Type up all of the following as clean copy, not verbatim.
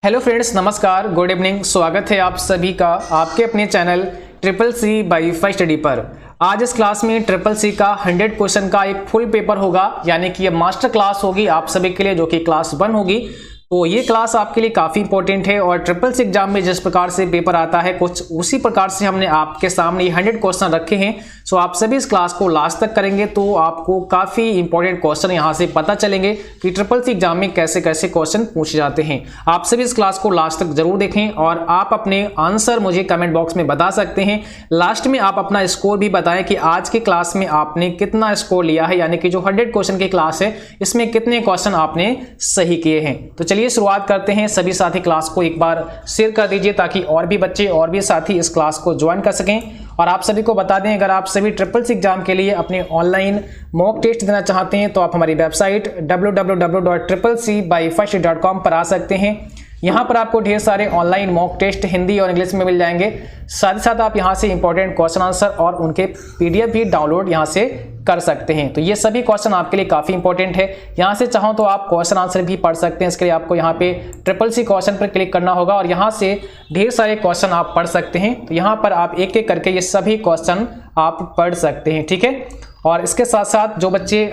Hello friends, नमस्कार, good evening. स्वागत है आप सभी का आपके अपने channel triple C by five study पर। आज इस क्लास में ट्रिपल सी का 100 क्वेश्चन का एक फुल पेपर होगा, यानी कि ये मास्टर क्लास होगी आप सभी के लिए, जो कि क्लास 1 होगी। तो ये क्लास आपके लिए काफ़ी इंपॉर्टेंट है और ट्रिपल सी एग्जाम में जिस प्रकार से पेपर आता है कुछ उसी प्रकार से हमने आपके सामने 100 क्वेश्चन रखे हैं। सो आप सभी इस क्लास को लास्ट तक करेंगे तो आपको काफ़ी इंपॉर्टेंट क्वेश्चन यहाँ से पता चलेंगे कि ट्रिपल सी एग्जाम में कैसे कैसे क्वेश्चन पूछे जाते हैं। आप सभी इस क्लास को लास्ट तक जरूर देखें और आप अपने आंसर मुझे कमेंट बॉक्स में बता सकते हैं। लास्ट में आप अपना स्कोर भी बताएं कि आज की क्लास में आपने कितना स्कोर लिया है, यानी कि जो 100 क्वेश्चन की क्लास है इसमें कितने क्वेश्चन आपने सही किए हैं। तो चलिए शुरुआत करते हैं। सभी साथी क्लास को एक बार शेयर कर दीजिए ताकि और भी बच्चे और भी साथी इस क्लास को ज्वाइन कर सकें। और आप सभी को बता दें, अगर आप सभी ट्रिपल सी एग्जाम के लिए अपने ऑनलाइन मॉक टेस्ट देना चाहते हैं तो आप हमारी वेबसाइट www.triplec.com पर आ सकते हैं। यहाँ पर आपको ढेर सारे ऑनलाइन मॉक टेस्ट हिंदी और इंग्लिश में मिल जाएंगे। साथ ही साथ आप यहाँ से इंपॉर्टेंट क्वेश्चन आंसर और उनके पीडीएफ भी डाउनलोड यहाँ से कर सकते हैं। तो ये सभी क्वेश्चन आपके लिए काफ़ी इंपॉर्टेंट है। यहाँ से चाहो तो आप क्वेश्चन आंसर भी पढ़ सकते हैं। इसके लिए आपको यहाँ पे ट्रिपल सी क्वेश्चन पर क्लिक करना होगा और यहाँ से ढेर सारे क्वेश्चन आप पढ़ सकते हैं। तो यहाँ पर आप एक एक करके ये सभी क्वेश्चन आप पढ़ सकते हैं, ठीक है। और इसके साथ साथ जो बच्चे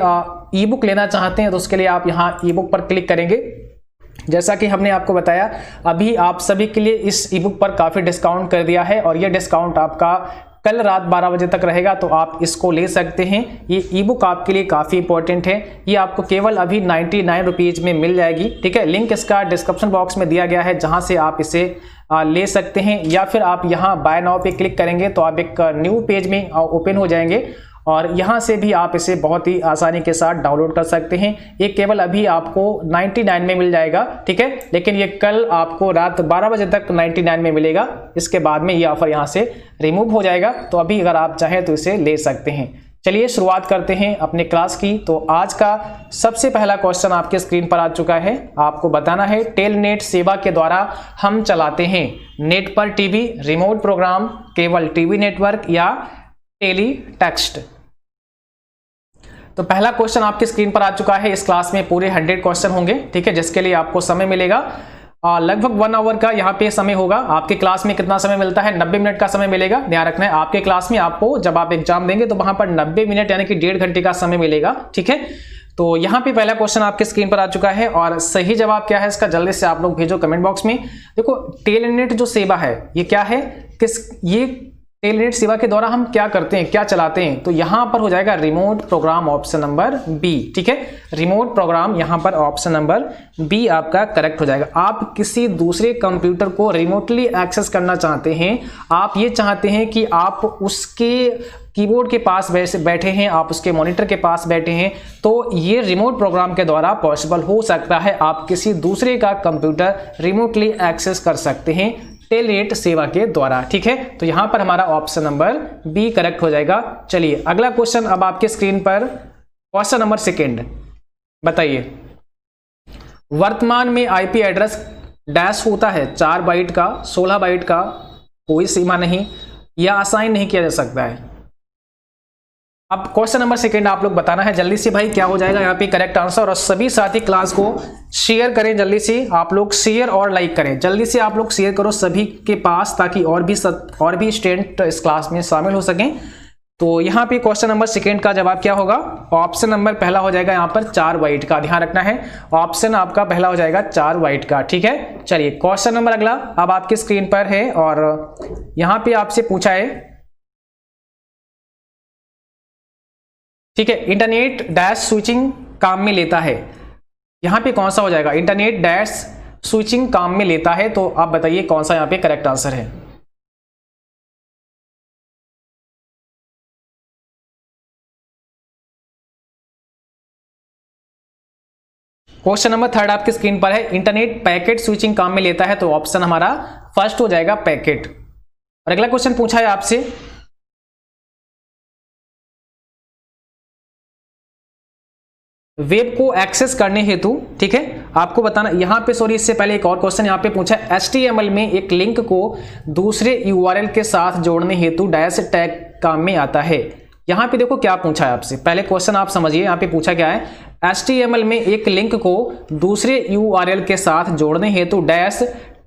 ई बुक लेना चाहते हैं तो उसके लिए आप यहाँ ई बुक पर क्लिक करेंगे। जैसा कि हमने आपको बताया, अभी आप सभी के लिए इस ई बुक पर काफ़ी डिस्काउंट कर दिया है और ये डिस्काउंट आपका कल रात 12 बजे तक रहेगा, तो आप इसको ले सकते हैं। ये ई बुक आपके लिए काफ़ी इंपॉर्टेंट है। ये आपको केवल अभी 99 रुपीज़ में मिल जाएगी, ठीक है। लिंक इसका डिस्क्रिप्शन बॉक्स में दिया गया है, जहां से आप इसे ले सकते हैं। या फिर आप यहाँ बाय नाउ पे क्लिक करेंगे तो आप एक न्यू पेज में ओपन हो जाएंगे और यहाँ से भी आप इसे बहुत ही आसानी के साथ डाउनलोड कर सकते हैं। ये केवल अभी आपको 99 में मिल जाएगा, ठीक है। लेकिन ये कल आपको रात 12 बजे तक 99 में मिलेगा। इसके बाद में ये ऑफर यहाँ से रिमूव हो जाएगा। तो अभी अगर आप चाहें तो इसे ले सकते हैं। चलिए शुरुआत करते हैं अपने क्लास की। तो आज का सबसे पहला क्वेश्चन आपके स्क्रीन पर आ चुका है। आपको बताना है, टेलनेट सेवा के द्वारा हम चलाते हैं नेट पर टीवी, रिमोट प्रोग्राम, केवल टीवी नेटवर्क या टेली टेक्स्ट। तो पहला क्वेश्चन आपकी स्क्रीन पर आ चुका है। इस क्लास में पूरे 100 क्वेश्चन होंगे, ठीक है, जिसके लिए आपको समय मिलेगा लगभग 1 आवर का यहाँ पे समय होगा। आपके क्लास में कितना समय मिलता है? 90 मिनट का समय मिलेगा। ध्यान रखना है, आपके क्लास में आपको जब आप एग्जाम देंगे तो वहां पर 90 मिनट यानी कि 1.5 घंटे का समय मिलेगा, ठीक है। तो यहाँ पे पहला क्वेश्चन आपके स्क्रीन पर आ चुका है और सही जवाब क्या है इसका जल्दी से आप लोग भेजो कमेंट बॉक्स में। देखो, टेलनेट जो सेवा है ये क्या है, ये टेलनेट सेवा के द्वारा हम क्या करते हैं, क्या चलाते हैं? तो यहां पर हो जाएगा remote program, option number B, ठीक है। रिमोट प्रोग्राम यहां पर ऑप्शन नंबर बी आपका करेक्ट हो जाएगा। आप किसी दूसरे कंप्यूटर को रिमोटली एक्सेस करना चाहते हैं, आप ये चाहते हैं कि आप उसके कीबोर्ड के पास बैठे हैं, आप उसके मॉनिटर के पास बैठे हैं, तो ये रिमोट प्रोग्राम के द्वारा पॉसिबल हो सकता है। आप किसी दूसरे का कंप्यूटर रिमोटली एक्सेस कर सकते हैं टेलनेट सेवा के द्वारा, ठीक है। तो यहां पर हमारा ऑप्शन नंबर बी करेक्ट हो जाएगा। चलिए अगला क्वेश्चन अब आपके स्क्रीन पर, क्वेश्चन नंबर 2 बताइए, वर्तमान में आईपी एड्रेस डैश होता है 4 बाइट का, 16 बाइट का, कोई सीमा नहीं या असाइन नहीं किया जा सकता है। अब क्वेश्चन नंबर 2 आप लोग बताना है जल्दी से भाई, क्या हो जाएगा यहाँ पे करेक्ट आंसर। और सभी साथी क्लास को शेयर करें जल्दी से, आप लोग शेयर और लाइक करें जल्दी से, आप लोग शेयर करो सभी के पास ताकि और भी स्टूडेंट इस क्लास में शामिल हो सकें। तो यहाँ पे क्वेश्चन नंबर 2 का जवाब क्या होगा? ऑप्शन नंबर पहला हो जाएगा यहाँ पर 4 बाइट का। ध्यान रखना है, ऑप्शन आपका पहला हो जाएगा 4 बाइट का, ठीक है। चलिए क्वेश्चन नंबर अगला अब आपकी स्क्रीन पर है और यहाँ पे आपसे पूछा है, ठीक है, इंटरनेट डैश स्विचिंग काम में लेता है। यहां पे कौन सा हो जाएगा? इंटरनेट डैश स्विचिंग काम में लेता है। तो आप बताइए कौन सा यहां पे करेक्ट आंसर है। क्वेश्चन नंबर 3 आपकी स्क्रीन पर है, इंटरनेट पैकेट स्विचिंग काम में लेता है। तो ऑप्शन हमारा फर्स्ट हो जाएगा पैकेट। और अगला क्वेश्चन पूछा है आपसे, वेब को एक्सेस करने हेतु, ठीक है, आपको बताना यहां पे, सॉरी इससे पहले एक और क्वेश्चन यहां पे पूछा है, HTML में एक लिंक को दूसरे URL के साथ जोड़ने हेतु डैश टैग काम में आता है। यहाँ पे देखो क्या पूछा है आपसे, पहले क्वेश्चन आप समझिए। यहाँ पे पूछा क्या है, HTML में एक लिंक को दूसरे URL के साथ जोड़ने हेतु डैश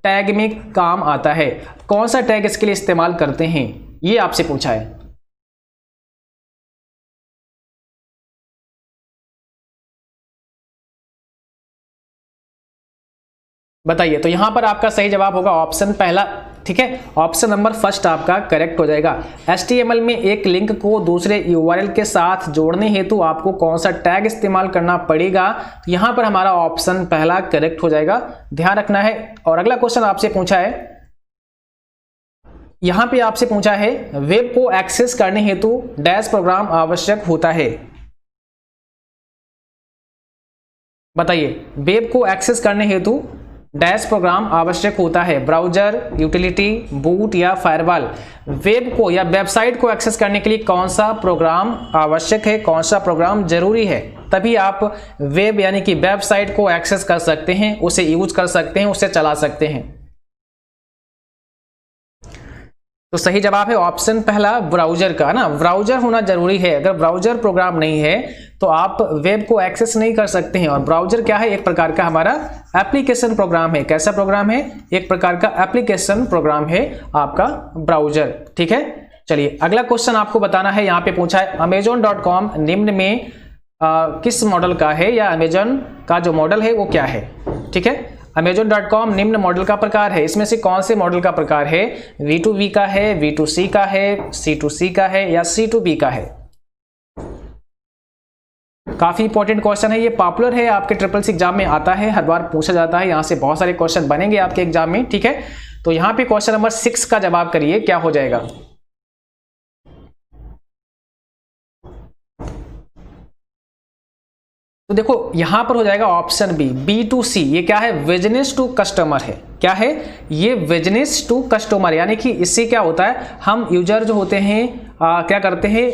टैग में काम आता है। कौन सा टैग इसके लिए इस्तेमाल करते हैं, ये आपसे पूछा है। बताइए। तो यहां पर आपका सही जवाब होगा ऑप्शन पहला, ठीक है, ऑप्शन नंबर फर्स्ट आपका करेक्ट हो जाएगा। HTML में एक लिंक को दूसरे URL के साथ जोड़ने हेतु आपको कौन सा टैग इस्तेमाल करना पड़ेगा, तो यहां पर हमारा ऑप्शन पहला करेक्ट हो जाएगा, ध्यान रखना है। और अगला क्वेश्चन आपसे पूछा है, यहां पे आपसे पूछा है वेब को एक्सेस करने हेतु डैश प्रोग्राम आवश्यक होता है। बताइए, वेब को एक्सेस करने हेतु डैश प्रोग्राम आवश्यक होता है, ब्राउजर, यूटिलिटी, बूट या फायरवॉल। वेब को या वेबसाइट को एक्सेस करने के लिए कौन सा प्रोग्राम आवश्यक है, कौन सा प्रोग्राम जरूरी है, तभी आप वेब यानी कि वेबसाइट को एक्सेस कर सकते हैं, उसे यूज कर सकते हैं, उसे चला सकते हैं। तो सही जवाब है ऑप्शन पहला ब्राउजर का ना, ब्राउजर होना जरूरी है। अगर ब्राउजर प्रोग्राम नहीं है तो आप वेब को एक्सेस नहीं कर सकते हैं। और ब्राउजर क्या है, एक प्रकार का हमारा एप्लीकेशन प्रोग्राम है। कैसा प्रोग्राम है, एक प्रकार का एप्लीकेशन प्रोग्राम है आपका ब्राउजर, ठीक है। चलिए अगला क्वेश्चन आपको बताना है, यहाँ पे पूछा है Amazon.com निम्न में किस मॉडल का है, या अमेजन का जो मॉडल है वो क्या है, ठीक है। Amazon.com निम्न मॉडल का प्रकार है, इसमें से कौन से मॉडल का प्रकार है, V2V का है, V2C का है, C2C का है या C2B का है। काफी इंपॉर्टेंट क्वेश्चन है, ये पॉपुलर है, आपके SSC एग्जाम में आता है, हर बार पूछा जाता है, यहां से बहुत सारे क्वेश्चन बनेंगे आपके एग्जाम में, ठीक है। तो यहां पे क्वेश्चन नंबर 6 का जवाब करिए, क्या हो जाएगा। तो देखो यहां पर हो जाएगा ऑप्शन बी, B2C। ये क्या है, बिजनेस टू कस्टमर है। क्या है ये, बिजनेस टू कस्टमर, यानी कि इससे क्या होता है, हम यूजर जो होते हैं क्या करते हैं,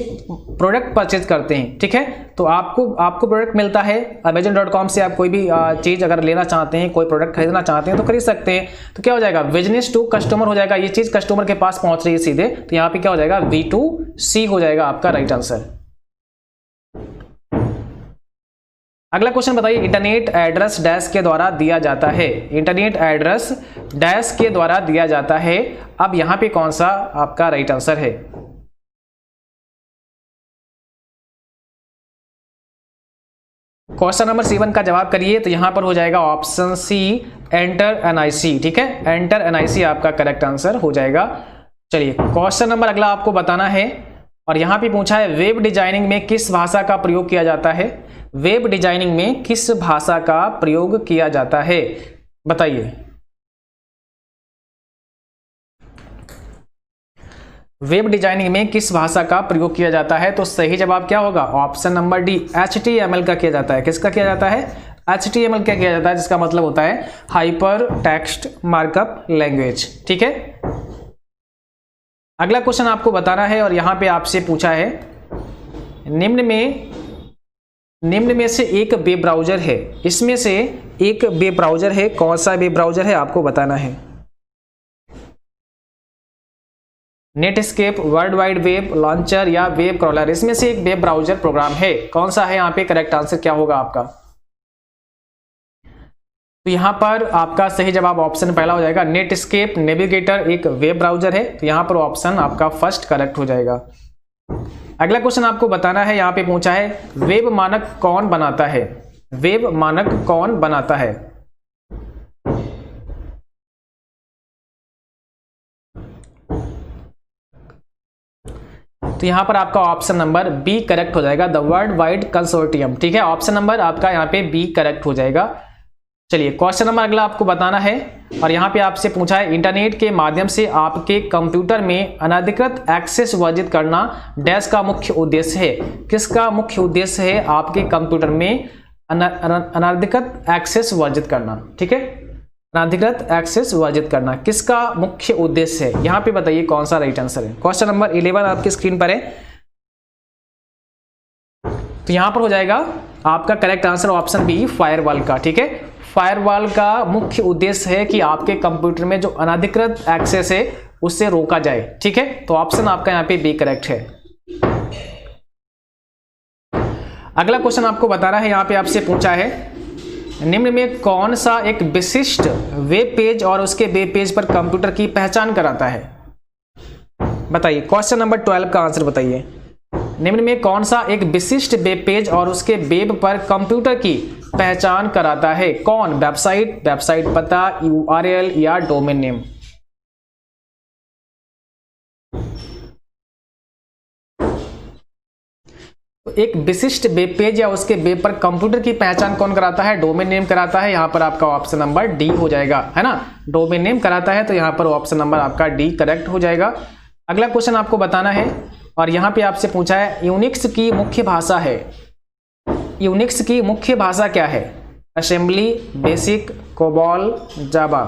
प्रोडक्ट परचेज करते हैं, ठीक है। तो आपको प्रोडक्ट मिलता है Amazon.com से, आप कोई भी चीज अगर लेना चाहते हैं, कोई प्रोडक्ट खरीदना चाहते हैं तो खरीद सकते हैं। तो क्या हो जाएगा, बिजनेस टू कस्टमर हो जाएगा, ये चीज कस्टमर के पास पहुंच रही है सीधे, तो यहाँ पे क्या हो जाएगा, B2C हो जाएगा आपका राइट आंसर। अगला क्वेश्चन बताइए, इंटरनेट एड्रेस डैश के द्वारा दिया जाता है। इंटरनेट एड्रेस डैश के द्वारा दिया जाता है, अब यहां पे कौन सा आपका राइट आंसर है। क्वेश्चन नंबर 7 का जवाब करिए, तो यहां पर हो जाएगा ऑप्शन सी, एंटर NIC, ठीक है, एंटर NIC आपका करेक्ट आंसर हो जाएगा। चलिए क्वेश्चन नंबर अगला आपको बताना है, और यहां पे पूछा है वेब डिजाइनिंग में किस भाषा का प्रयोग किया जाता है। वेब डिजाइनिंग में किस भाषा का प्रयोग किया जाता है, बताइए। वेब डिजाइनिंग में किस भाषा का प्रयोग किया जाता है, तो सही जवाब क्या होगा, ऑप्शन नंबर डी, HTML का किया जाता है। किसका किया जाता है, HTML क्या किया जाता है, जिसका मतलब होता है हाइपर टेक्स्ट मार्कअप लैंग्वेज, ठीक है। अगला क्वेश्चन आपको बताना है, और यहां पे आपसे पूछा है निम्न में से एक वेब ब्राउजर है, इसमें से एक वेब ब्राउजर है, कौन सा वेब ब्राउजर है आपको बताना है। Netscape, world wide web, launcher या वेब क्रॉलर, इसमें से एक वेब ब्राउजर प्रोग्राम है, कौन सा है, यहाँ पे करेक्ट आंसर क्या होगा आपका। तो यहां पर आपका सही जवाब ऑप्शन पहला हो जाएगा, नेटस्केप नेविगेटर एक वेब ब्राउजर है, तो यहां पर ऑप्शन आपका फर्स्ट करेक्ट हो जाएगा। अगला क्वेश्चन आपको बताना है, यहां पे पूछा है वेब मानक कौन बनाता है। वेब मानक कौन बनाता है, तो यहां पर आपका ऑप्शन नंबर बी करेक्ट हो जाएगा, द वर्ल्ड वाइड कंसोर्टियम, ठीक है। ऑप्शन नंबर आपका यहां पे बी करेक्ट हो जाएगा। चलिए क्वेश्चन नंबर अगला आपको बताना है, और यहां पे आपसे पूछा है इंटरनेट के माध्यम से आपके कंप्यूटर में अनधिकृत एक्सेस वर्जित करना डैश का मुख्य उद्देश्य है। किसका मुख्य उद्देश्य है, आपके कंप्यूटर में अनधिकृत एक्सेस वर्जित करना, ठीक है, अनधिकृत एक्सेस वर्जित करना किसका मुख्य उद्देश्य है, यहां पे बताइए कौन सा राइट आंसर है। क्वेश्चन नंबर 11 आपकी स्क्रीन पर है, तो यहां पर हो जाएगा आपका correct answer option B, firewall का, ठीक है। फायरवॉल का मुख्य उद्देश्य है कि आपके कंप्यूटर में जो अनधिकृत एक्सेस है उससे रोका जाए, ठीक है। तो ऑप्शन आपका यहाँ पे बी करेक्ट है। अगला क्वेश्चन आपको बताना है, यहाँ पे आपसे पूछा है निम्न में कौन सा एक विशिष्ट वेब पेज और उसके वेब पेज पर कंप्यूटर की पहचान कराता है? बताइए, क्वेश्चन नंबर 12 का आंसर बताइए। निम्न में कौन सा एक विशिष्ट वेब पेज और उसके वेब पर कंप्यूटर की पहचान कराता है? कौन? वेबसाइट, वेबसाइट पता, यूआरएल या डोमेन नेम? एक विशिष्ट वेब पेज या उसके वेब पर कंप्यूटर की पहचान कौन कराता है? डोमेन नेम कराता है। यहाँ पर आपका ऑप्शन नंबर डी हो जाएगा, है ना। डोमेन नेम कराता है, तो यहाँ पर ऑप्शन नंबर आपका डी करेक्ट हो जाएगा। अगला क्वेश्चन आपको बताना है, और यहाँ पे आपसे पूछा है यूनिक्स की मुख्य भाषा है। यूनिक्स की मुख्य भाषा क्या है? असेंबली, बेसिक, कोबॉल, जावा?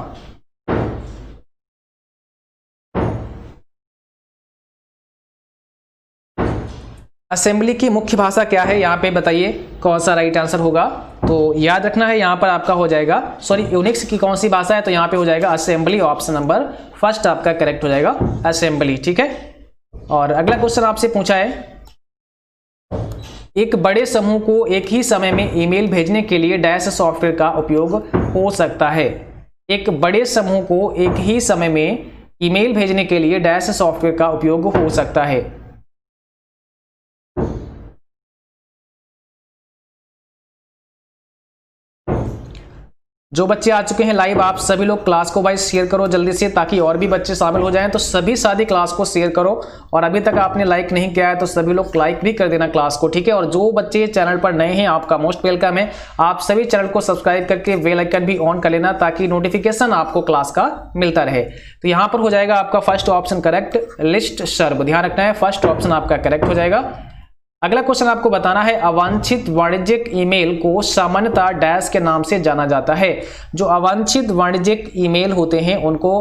असेंबली की मुख्य भाषा क्या है? यहाँ पे बताइए कौन सा राइट आंसर होगा। तो याद रखना है, यहाँ पर आपका हो जाएगा, सॉरी, यूनिक्स की कौन सी भाषा है, तो यहाँ पे हो जाएगा असेंबली। ऑप्शन नंबर फर्स्ट आपका करेक्ट हो जाएगा, असेंबली। ठीक है। और अगला क्वेश्चन आपसे पूछा है एक बड़े समूह को एक ही समय में ईमेल भेजने के लिए डैश सॉफ्टवेयर का उपयोग हो सकता है। एक बड़े समूह को एक ही समय में ईमेल भेजने के लिए डैश सॉफ्टवेयर का उपयोग हो सकता है। जो बच्चे आ चुके हैं लाइव, आप सभी लोग क्लास को भाई शेयर करो जल्दी से, ताकि और भी बच्चे शामिल हो जाएं। तो सभी साथी क्लास को शेयर करो, और अभी तक आपने लाइक नहीं किया है तो सभी लोग लाइक भी कर देना क्लास को, ठीक है। और जो बच्चे चैनल पर नए हैं, आपका मोस्ट वेलकम है। आप सभी चैनल को सब्सक्राइब करके बेल आइकन भी ऑन कर लेना, ताकि नोटिफिकेशन आपको क्लास का मिलता रहे। तो यहाँ पर हो जाएगा आपका फर्स्ट ऑप्शन करेक्ट, लिस्ट सर्व। ध्यान रखना है, फर्स्ट ऑप्शन आपका करेक्ट हो जाएगा। अगला क्वेश्चन आपको बताना है अवांछित वाणिज्यिक ईमेल को सामान्यतः डैश के नाम से जाना जाता है। जो अवांछित वाणिज्यिक ईमेल होते हैं उनको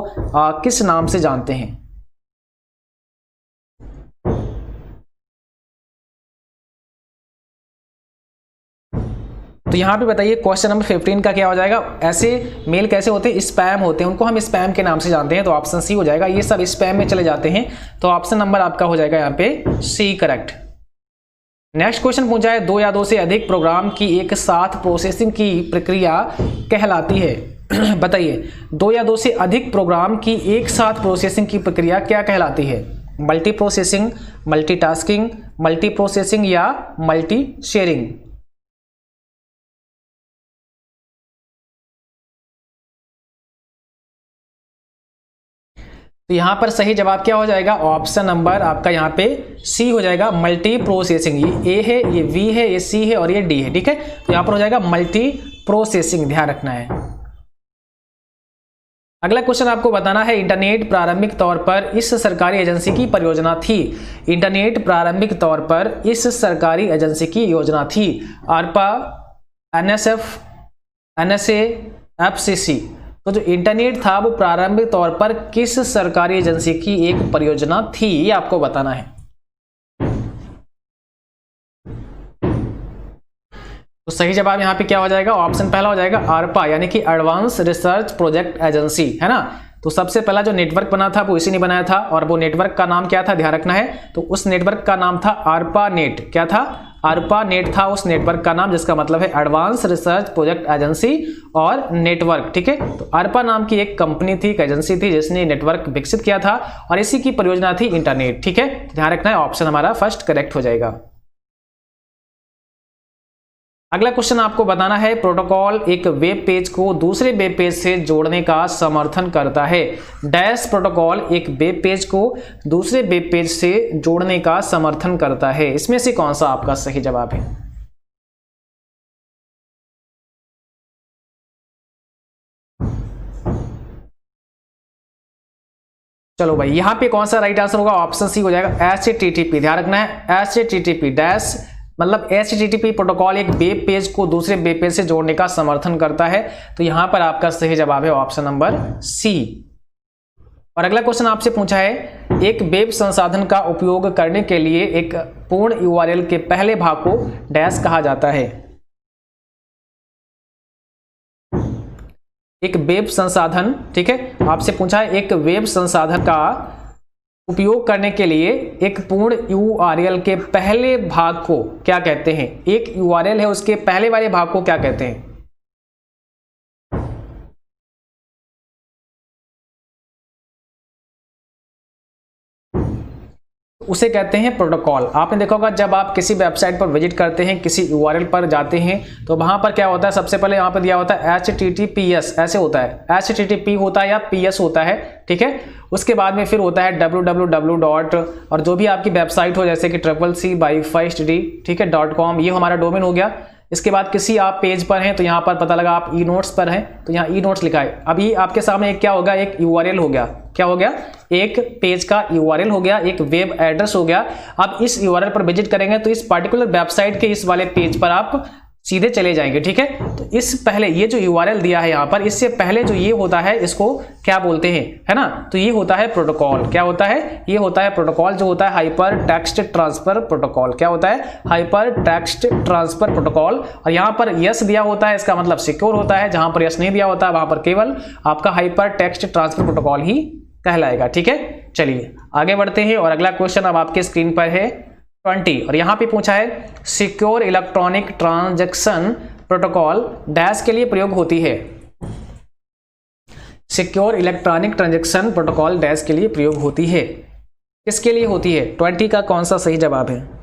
किस नाम से जानते हैं? तो यहाँ पे बताइए क्वेश्चन नंबर 15 का क्या हो जाएगा। ऐसे मेल कैसे होते हैं? स्पैम होते हैं, उनको हम स्पैम के नाम से जानते हैं। तो ऑप्शन सी हो जाएगा, ये सब स्पैम में चले जाते हैं। तो ऑप्शन नंबर आपका हो जाएगा यहाँ पे सी करेक्ट। नेक्स्ट क्वेश्चन पूछा है दो या दो से अधिक प्रोग्राम की एक साथ प्रोसेसिंग की प्रक्रिया कहलाती है। बताइए, दो या दो से अधिक प्रोग्राम की एक साथ प्रोसेसिंग की प्रक्रिया क्या कहलाती है? Multi processing, multitasking, multi processing या मल्टी शेयरिंग? तो यहां पर सही जवाब क्या हो जाएगा? ऑप्शन नंबर आपका यहाँ पे सी हो जाएगा, मल्टी प्रोसेसिंग। ये ए है, ये वी है, ये सी है और ये डी है, ठीक है। तो यहां पर हो जाएगा मल्टी प्रोसेसिंग, ध्यान रखना है। अगला क्वेश्चन आपको बताना है इंटरनेट प्रारंभिक तौर पर इस सरकारी एजेंसी की परियोजना थी। इंटरनेट प्रारंभिक तौर पर इस सरकारी एजेंसी की योजना थी। ARPA, NSF, NSA, FCC। तो जो इंटरनेट था वो प्रारंभिक तौर पर किस सरकारी एजेंसी की एक परियोजना थी, ये आपको बताना है। तो सही जवाब यहाँ पे क्या हो जाएगा? ऑप्शन पहला हो जाएगा ARPA, यानी कि एडवांस रिसर्च प्रोजेक्ट एजेंसी, है ना। तो सबसे पहला जो नेटवर्क बना था वो इसी ने बनाया था, और वो नेटवर्क का नाम क्या था? ध्यान रखना है। तो उस नेटवर्क का नाम था ARPANET। क्या था? ARPANET था उस नेटवर्क का नाम, जिसका मतलब है एडवांस रिसर्च प्रोजेक्ट एजेंसी और नेटवर्क, ठीक है। तो ARPA नाम की एक कंपनी थी, एक एजेंसी थी, जिसने नेटवर्क विकसित किया था, और इसी की परियोजना थी इंटरनेट, ठीक है। ध्यान रखना है, ऑप्शन हमारा फर्स्ट करेक्ट हो जाएगा। अगला क्वेश्चन आपको बताना है प्रोटोकॉल एक वेब पेज को दूसरे वेब पेज से जोड़ने का समर्थन करता है। डैश प्रोटोकॉल एक वेब पेज को दूसरे वेब पेज से जोड़ने का समर्थन करता है। इसमें से कौन सा आपका सही जवाब है? चलो भाई, यहां पे कौन सा राइट आंसर होगा? ऑप्शन सी हो जाएगा, HTTP। ध्यान रखना है, HTTP डैश मतलब HTTP प्रोटोकॉल एक वेब पेज को दूसरे वेब पेज से जोड़ने का समर्थन करता है। तो यहां पर आपका सही जवाब है ऑप्शन नंबर सी। और अगला क्वेश्चन आपसे पूछा है एक वेब संसाधन का उपयोग करने के लिए एक पूर्ण URL के पहले भाग को डैश कहा जाता है। एक वेब संसाधन, ठीक है, आपसे पूछा है एक वेब संसाधन का उपयोग करने के लिए एक पूर्ण URL के पहले भाग को क्या कहते हैं? एक URL है, उसके पहले वाले भाग को क्या कहते हैं? उसे कहते हैं प्रोटोकॉल। आपने देखा होगा जब आप किसी वेबसाइट पर विजिट करते हैं, किसी URL पर जाते हैं, तो वहां पर क्या होता है, सबसे पहले यहाँ पर दिया होता है HTTPS, ऐसे होता है, HTTP होता है या PS होता है, ठीक है। उसके बाद में फिर होता है www. और जो भी आपकी वेबसाइट हो, जैसे कि CCC/WiFi, ठीक है, .com, ये हमारा डोमेन हो गया। इसके बाद किसी आप पेज पर हैं तो यहाँ पर पता लगा आप e-notes पर हैं, तो यहाँ e-notes लिखा है। अभी आपके सामने एक क्या होगा, एक URL हो गया। क्या हो गया? एक पेज का URL हो गया, एक वेब एड्रेस हो गया। अब इस URL पर विजिट करेंगे तो इस पर्टिकुलर वेबसाइट के इस वाले पेज पर आप सीधे चले जाएंगे, ठीक है। तो इस पहले ये जो URL दिया है यहाँ पर, इससे पहले जो ये होता है, इसको क्या बोलते हैं, है ना, तो ये होता है प्रोटोकॉल। क्या होता है? ये होता है प्रोटोकॉल, जो होता है हाइपर टेक्स्ट ट्रांसफर प्रोटोकॉल। क्या होता है? Hyper text transfer protocol. और यहाँ पर यस दिया होता है, इसका मतलब सिक्योर होता है। जहां पर यस नहीं दिया होता है वहां पर केवल आपका हाइपर टेक्स्ट ट्रांसफर प्रोटोकॉल ही कहलाएगा, ठीक है। चलिए आगे बढ़ते हैं और अगला क्वेश्चन अब आपके स्क्रीन पर है 20, और यहां पे पूछा है secure electronic transaction protocol dash के लिए प्रयोग होती है। Secure electronic transaction protocol dash के लिए प्रयोग होती है। किसके लिए होती है? 20 का कौन सा सही जवाब है?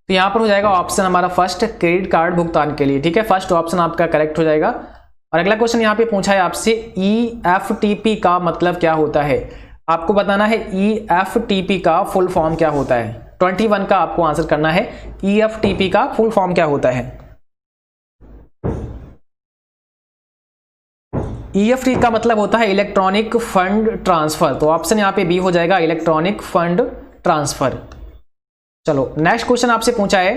तो यहां पर हो जाएगा ऑप्शन हमारा फर्स्ट, क्रेडिट कार्ड भुगतान के लिए, ठीक है। फर्स्ट ऑप्शन आपका करेक्ट हो जाएगा। और अगला क्वेश्चन यहां पे पूछा है आपसे EFTP का मतलब क्या होता है। आपको बताना है EFTP का फुल फॉर्म क्या होता है। 21 का आपको आंसर करना है, EFTP का फुल फॉर्म क्या होता है। EFT का मतलब होता है इलेक्ट्रॉनिक फंड ट्रांसफर। तो ऑप्शन यहाँ पे बी हो जाएगा, इलेक्ट्रॉनिक फंड ट्रांसफर। चलो नेक्स्ट क्वेश्चन आपसे पूछा है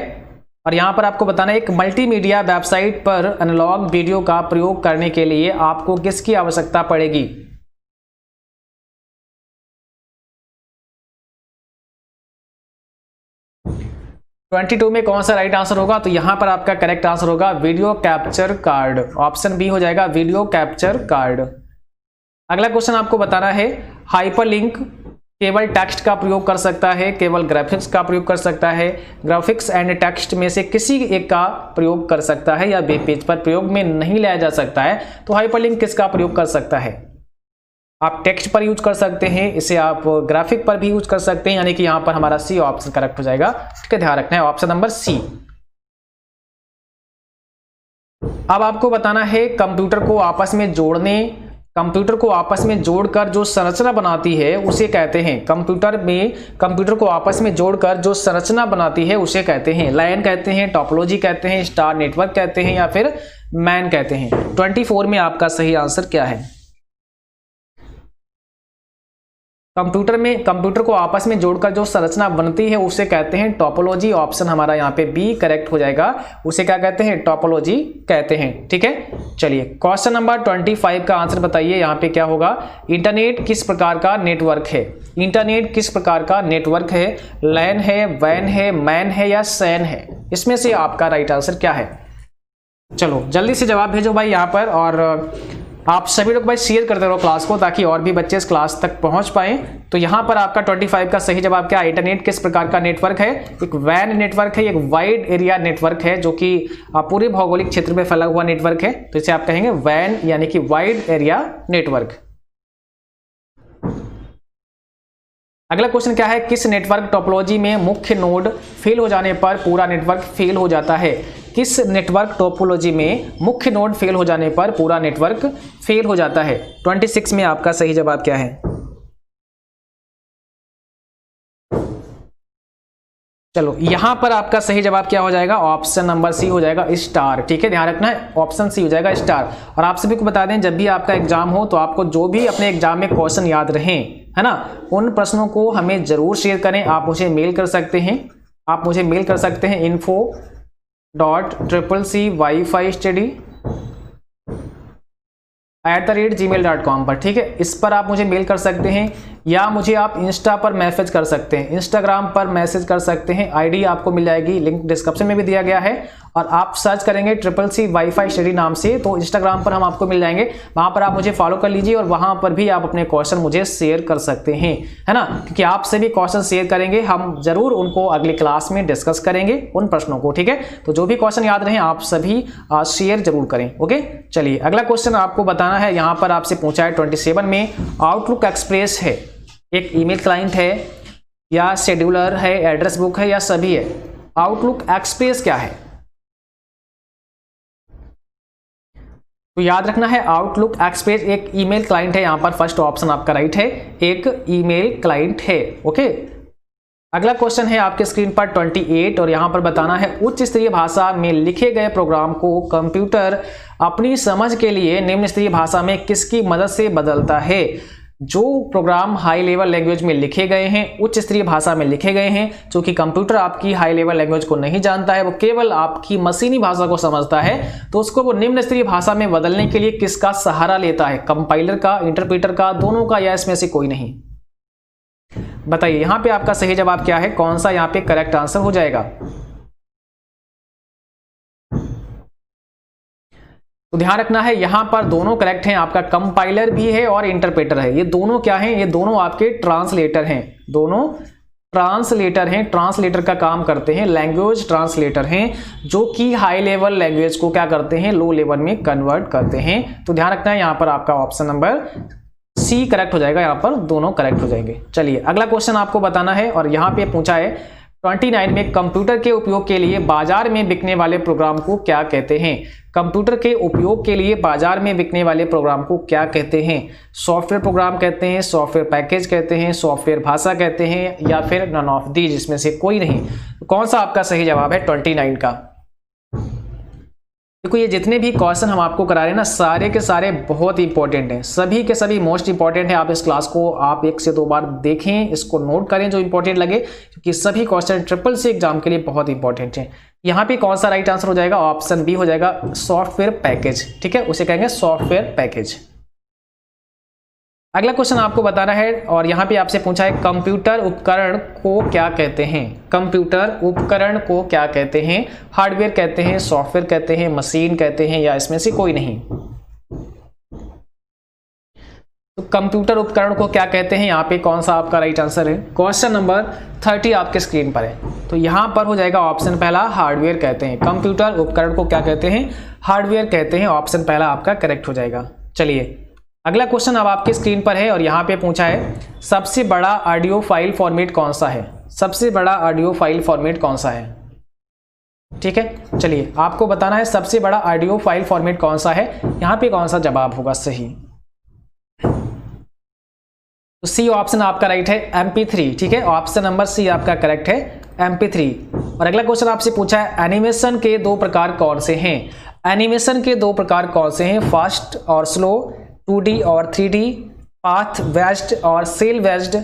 और यहां पर आपको बताना है एक मल्टीमीडिया वेबसाइट पर एनालॉग वीडियो का प्रयोग करने के लिए आपको किसकी आवश्यकता पड़ेगी। तो 22 में कौन सा राइट आंसर होगा? तो यहां पर आपका करेक्ट आंसर होगा video capture card. Option B हो जाएगा, वीडियो कैप्चर कार्ड। अगला क्वेश्चन आपको बताना है हाइपरलिंक केवल टेक्स्ट का प्रयोग कर सकता है, केवल ग्राफिक्स का प्रयोग कर सकता है, ग्राफिक्स एंड टेक्स्ट में से किसी एक का प्रयोग कर सकता है, या वेब पेज पर प्रयोग में नहीं लाया जा सकता है। तो हाइपरलिंक किसका प्रयोग कर सकता है? आप टेक्स्ट पर यूज कर सकते हैं, इसे आप ग्राफिक पर भी यूज कर सकते हैं, यानी कि यहां पर हमारा सी ऑप्शन करेक्ट हो जाएगा, ठीक है। ध्यान रखना है ऑप्शन नंबर सी। अब आपको बताना है कंप्यूटर को आपस में जोड़कर जो संरचना बनाती है उसे कहते हैं। कंप्यूटर को आपस में जोड़कर जो संरचना बनाती है उसे कहते हैं। लाइन कहते हैं, टोपोलॉजी कहते हैं, स्टार नेटवर्क कहते हैं, या फिर मैन कहते हैं। 24 में आपका सही आंसर क्या है? कंप्यूटर को आपस में जोड़कर जो संरचना बनती है उसे कहते हैं टोपोलॉजी। ऑप्शन हमारा यहाँ पे बी करेक्ट हो जाएगा, उसे क्या कहते हैं? टोपोलॉजी कहते हैं, ठीक है। चलिए क्वेश्चन नंबर 25 का आंसर बताइए। यहाँ पे क्या होगा? इंटरनेट किस प्रकार का नेटवर्क है? इंटरनेट किस प्रकार का नेटवर्क है? लैन है, वैन है, मैन है, या सैन है? इसमें से आपका राइट आंसर क्या है? चलो जल्दी से जवाब भेजो भाई यहाँ पर, और आप सभी लोग भाई शेयर करते रहो क्लास को, ताकि और भी बच्चे इस क्लास तक पहुंच पाए। तो यहां पर आपका 25 का सही जवाब क्या है? इंटरनेट किस प्रकार का नेटवर्क है? एक वैन नेटवर्क है, एक वाइड एरिया नेटवर्क है, जो कि पूरे भौगोलिक क्षेत्र में फैला हुआ नेटवर्क है। तो इसे आप कहेंगे वैन, यानी कि वाइड एरिया नेटवर्क। अगला क्वेश्चन क्या है? किस नेटवर्क टोपोलॉजी में मुख्य नोड फेल हो जाने पर पूरा नेटवर्क फेल हो जाता है? किस नेटवर्क टोपोलॉजी में मुख्य नोड फेल हो जाने पर पूरा नेटवर्क फेल हो जाता है? 26 में आपका सही जवाब क्या है? चलो यहां पर आपका सही जवाब क्या हो जाएगा? ऑप्शन नंबर सी हो जाएगा, स्टार, ठीक है। ध्यान रखना है ऑप्शन सी हो जाएगा, स्टार। और आप सभी को बता दें, जब भी आपका एग्जाम हो तो आपको जो भी अपने एग्जाम में क्वेश्चन याद रहें, है ना, उन प्रश्नों को हमें जरूर शेयर करें। आप मुझे मेल कर सकते हैं, info.CCCWiFiStudy@gmail.com पर, ठीक है। इस पर आप मुझे मेल कर सकते हैं, या मुझे आप इंस्टा पर मैसेज कर सकते हैं, इंस्टाग्राम पर मैसेज कर सकते हैं। आईडी आपको मिल जाएगी, लिंक डिस्क्रिप्शन में भी दिया गया है। और आप सर्च करेंगे CCC वाईफाई स्टडी नाम से, तो इंस्टाग्राम पर हम आपको मिल जाएंगे, वहां पर आप मुझे फॉलो कर लीजिए और वहां पर भी आप अपने क्वेश्चन मुझे शेयर कर सकते हैं, है ना, क्योंकि आपसे भी क्वेश्चन शेयर करेंगे, हम जरूर उनको अगली क्लास में डिस्कस करेंगे उन प्रश्नों को, ठीक है। तो जो भी क्वेश्चन याद रहे आप सभी शेयर जरूर करें, ओके। चलिए अगला क्वेश्चन आपको बताना है, यहाँ पर आपसे पूछा है 27 में, आउटलुक एक्सप्रेस है, एक ईमेल क्लाइंट है या शेड्यूलर है, एड्रेस बुक है या सभी है। आउटलुक एक्सप्रेस क्या है? तो याद रखना है आउटलुक एक्सप्रेस एक ईमेल क्लाइंट है, यहां पर फर्स्ट ऑप्शन आपका राइट है, एक ईमेल क्लाइंट है, ओके। अगला क्वेश्चन है आपके स्क्रीन पर 28 और यहां पर बताना है उच्च स्तरीय भाषा में लिखे गए प्रोग्राम को कंप्यूटर अपनी समझ के लिए निम्न स्तरीय भाषा में किसकी मदद से बदलता है। जो प्रोग्राम हाई लेवल लैंग्वेज में लिखे गए हैं, उच्च स्तरीय भाषा में लिखे गए हैं, क्योंकि कंप्यूटर आपकी हाई लेवल लैंग्वेज को नहीं जानता है, वो केवल आपकी मशीनी भाषा को समझता है, तो उसको वो निम्न स्तरीय भाषा में बदलने के लिए किसका सहारा लेता है? कंपाइलर का, इंटरप्रेटर का, दोनों का, या इसमें से कोई नहीं? बताइए यहाँ पे आपका सही जवाब क्या है, कौन सा यहाँ पे करेक्ट आंसर हो जाएगा? तो ध्यान रखना है यहां पर दोनों करेक्ट हैं, आपका कंपाइलर भी है और इंटरप्रेटर है। ये दोनों क्या हैं? ये दोनों आपके ट्रांसलेटर हैं, दोनों ट्रांसलेटर हैं, ट्रांसलेटर का काम करते हैं, लैंग्वेज ट्रांसलेटर हैं, जो कि हाई लेवल लैंग्वेज को क्या करते हैं, लो लेवल में कन्वर्ट करते हैं। तो ध्यान रखना है यहां पर आपका ऑप्शन नंबर सी करेक्ट हो जाएगा, यहां पर दोनों करेक्ट हो जाएंगे। चलिए अगला क्वेश्चन आपको बताना है और यहां पे पूछा है 29 में, कंप्यूटर के उपयोग के लिए बाजार में बिकने वाले प्रोग्राम को क्या कहते हैं? कंप्यूटर के उपयोग के लिए बाजार में बिकने वाले प्रोग्राम को क्या कहते हैं? सॉफ्टवेयर प्रोग्राम कहते हैं, सॉफ्टवेयर पैकेज कहते हैं, सॉफ्टवेयर भाषा कहते हैं, या फिर नन ऑफ दीज, जिसमें से कोई नहीं। कौन सा आपका सही जवाब है 29 का? देखो ये जितने भी क्वेश्चन हम आपको करा रहे हैं ना, सारे के सारे बहुत इंपॉर्टेंट हैं, सभी के सभी मोस्ट इंपॉर्टेंट है। आप इस क्लास को आप 1 से 2 बार देखें, इसको नोट करें जो इंपॉर्टेंट लगे, क्योंकि सभी क्वेश्चन CCC एग्जाम के लिए बहुत इंपॉर्टेंट है। यहाँ पे कौन सा राइट आंसर हो जाएगा? ऑप्शन बी हो जाएगा, सॉफ्टवेयर पैकेज, ठीक है, उसे कहेंगे सॉफ्टवेयर पैकेज। अगला क्वेश्चन आपको बताना है और यहाँ पे आपसे पूछा है कंप्यूटर उपकरण को क्या कहते हैं? कंप्यूटर उपकरण को क्या कहते हैं? हार्डवेयर कहते हैं, सॉफ्टवेयर कहते हैं, मशीन कहते हैं, या इसमें से कोई नहीं? तो कंप्यूटर उपकरण को क्या कहते हैं, यहाँ पे कौन सा आपका राइट आंसर है? क्वेश्चन नंबर 30 आपके स्क्रीन पर है, तो यहाँ पर हो जाएगा ऑप्शन पहला, हार्डवेयर कहते हैं। कंप्यूटर उपकरण को क्या कहते हैं? हार्डवेयर कहते हैं, ऑप्शन पहला आपका करेक्ट हो जाएगा। चलिए अगला क्वेश्चन अब आपके स्क्रीन पर है और यहाँ पे पूछा है सबसे बड़ा ऑडियो फाइल फॉर्मेट कौन सा है? सबसे बड़ा ऑडियो फाइल फॉर्मेट कौन सा है? ठीक है, चलिए आपको बताना है सबसे बड़ा ऑडियो फाइल फॉर्मेट कौन सा है, यहाँ पे कौन सा जवाब होगा सही? तो सी ऑप्शन आपका राइट है, MP3, ठीक है, ऑप्शन नंबर सी आपका करेक्ट है, MP3। और अगला क्वेश्चन आपसे पूछा है एनिमेशन के 2 प्रकार कौन से हैं? एनिमेशन के 2 प्रकार कौन से हैं? फास्ट और स्लो, 2D और 3D, पाथ बेस्ड और सेल बेस्ड,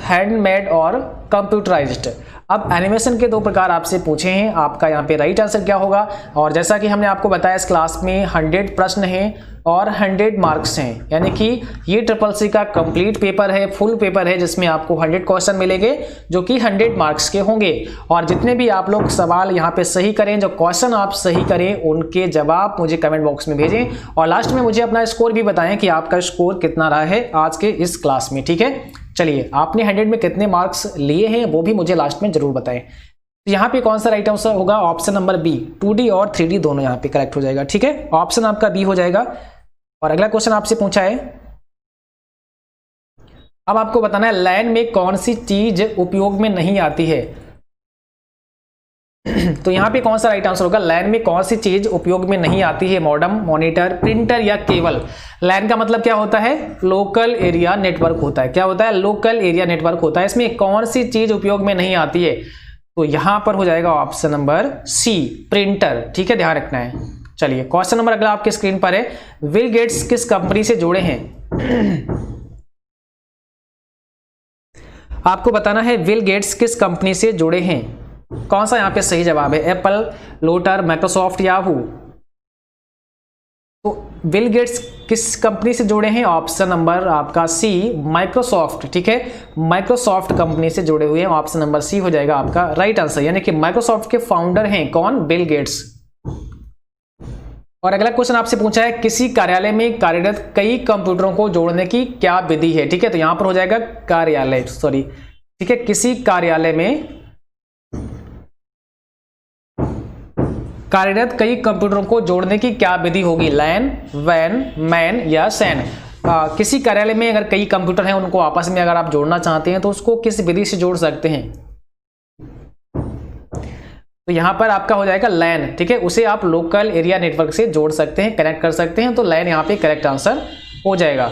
हैंडमेड और कंप्यूटराइज्ड। अब एनिमेशन के 2 प्रकार आपसे पूछे हैं, आपका यहाँ पे राइट आंसर क्या होगा? और जैसा कि हमने आपको बताया इस क्लास में 100 प्रश्न हैं और 100 मार्क्स हैं, यानी कि ये CCC का कंप्लीट पेपर है, फुल पेपर है, जिसमें आपको 100 क्वेश्चन मिलेंगे जो कि 100 मार्क्स के होंगे। और जितने भी आप लोग सवाल यहाँ पे सही करें, जो क्वेश्चन आप सही करें, उनके जवाब मुझे कमेंट बॉक्स में भेजें और लास्ट में मुझे अपना स्कोर भी बताएं कि आपका स्कोर कितना रहा है आज के इस क्लास में, ठीक है। चलिए आपने 100 में कितने मार्क्स लिए हैं वो भी मुझे लास्ट में जरूर बताएं। तो यहाँ पे कौन सा राइट आंसर होगा? ऑप्शन नंबर बी, 2D और 3D दोनों यहाँ पे करेक्ट हो जाएगा, ठीक है, ऑप्शन आपका बी हो जाएगा। और अगला क्वेश्चन आपसे पूछा है, अब आपको बताना है लैन में कौन सी चीज उपयोग में नहीं आती है? तो यहाँ पे कौन सा राइट आंसर होगा? लैन में कौन सी चीज उपयोग में नहीं आती है? मॉडेम, मॉनिटर, प्रिंटर या केबल? लैन का मतलब क्या होता है? लोकल एरिया नेटवर्क होता है। क्या होता है? लोकल एरिया नेटवर्क होता है। इसमें कौन सी चीज उपयोग में नहीं आती है? तो यहां पर हो जाएगा ऑप्शन नंबर सी, प्रिंटर, ठीक है, ध्यान रखना है। चलिए क्वेश्चन नंबर अगला आपके स्क्रीन पर है, बिल गेट्स किस कंपनी से जुड़े हैं? आपको बताना है बिल गेट्स किस कंपनी से जुड़े हैं। कौन सा यहाँ पे सही जवाब है? एप्पल, लोटर, माइक्रोसॉफ्ट, याहू? तो बिल गेट्स किस कंपनी से जुड़े हैं? ऑप्शन नंबर आपका सी, माइक्रोसॉफ्ट। ठीक है, माइक्रोसॉफ्ट कंपनी से जुड़े हुए हैं। ऑप्शन नंबर सी हो जाएगा आपका राइट आंसर, यानी कि माइक्रोसॉफ्ट के फाउंडर हैं कौन? Bill Gates. और अगला क्वेश्चन आपसे पूछा है किसी कार्यालय में कार्यरत कई कंप्यूटरों को जोड़ने की क्या विधि है? ठीक है, तो यहां पर हो जाएगा कार्यालय, सॉरी, ठीक है, किसी कार्यालय में कार्यरत कई कंप्यूटरों को जोड़ने की क्या विधि होगी? लैन, वैन, मैन या सैन? किसी कार्यालय में अगर कई कंप्यूटर हैं उनको आपस में अगर आप जोड़ना चाहते हैं तो उसको किस विधि से जोड़ सकते हैं? तो यहां पर आपका हो जाएगा लैन। ठीक है, उसे आप लोकल एरिया नेटवर्क से जोड़ सकते हैं, कनेक्ट कर सकते हैं, तो लैन यहां पे करेक्ट आंसर हो जाएगा।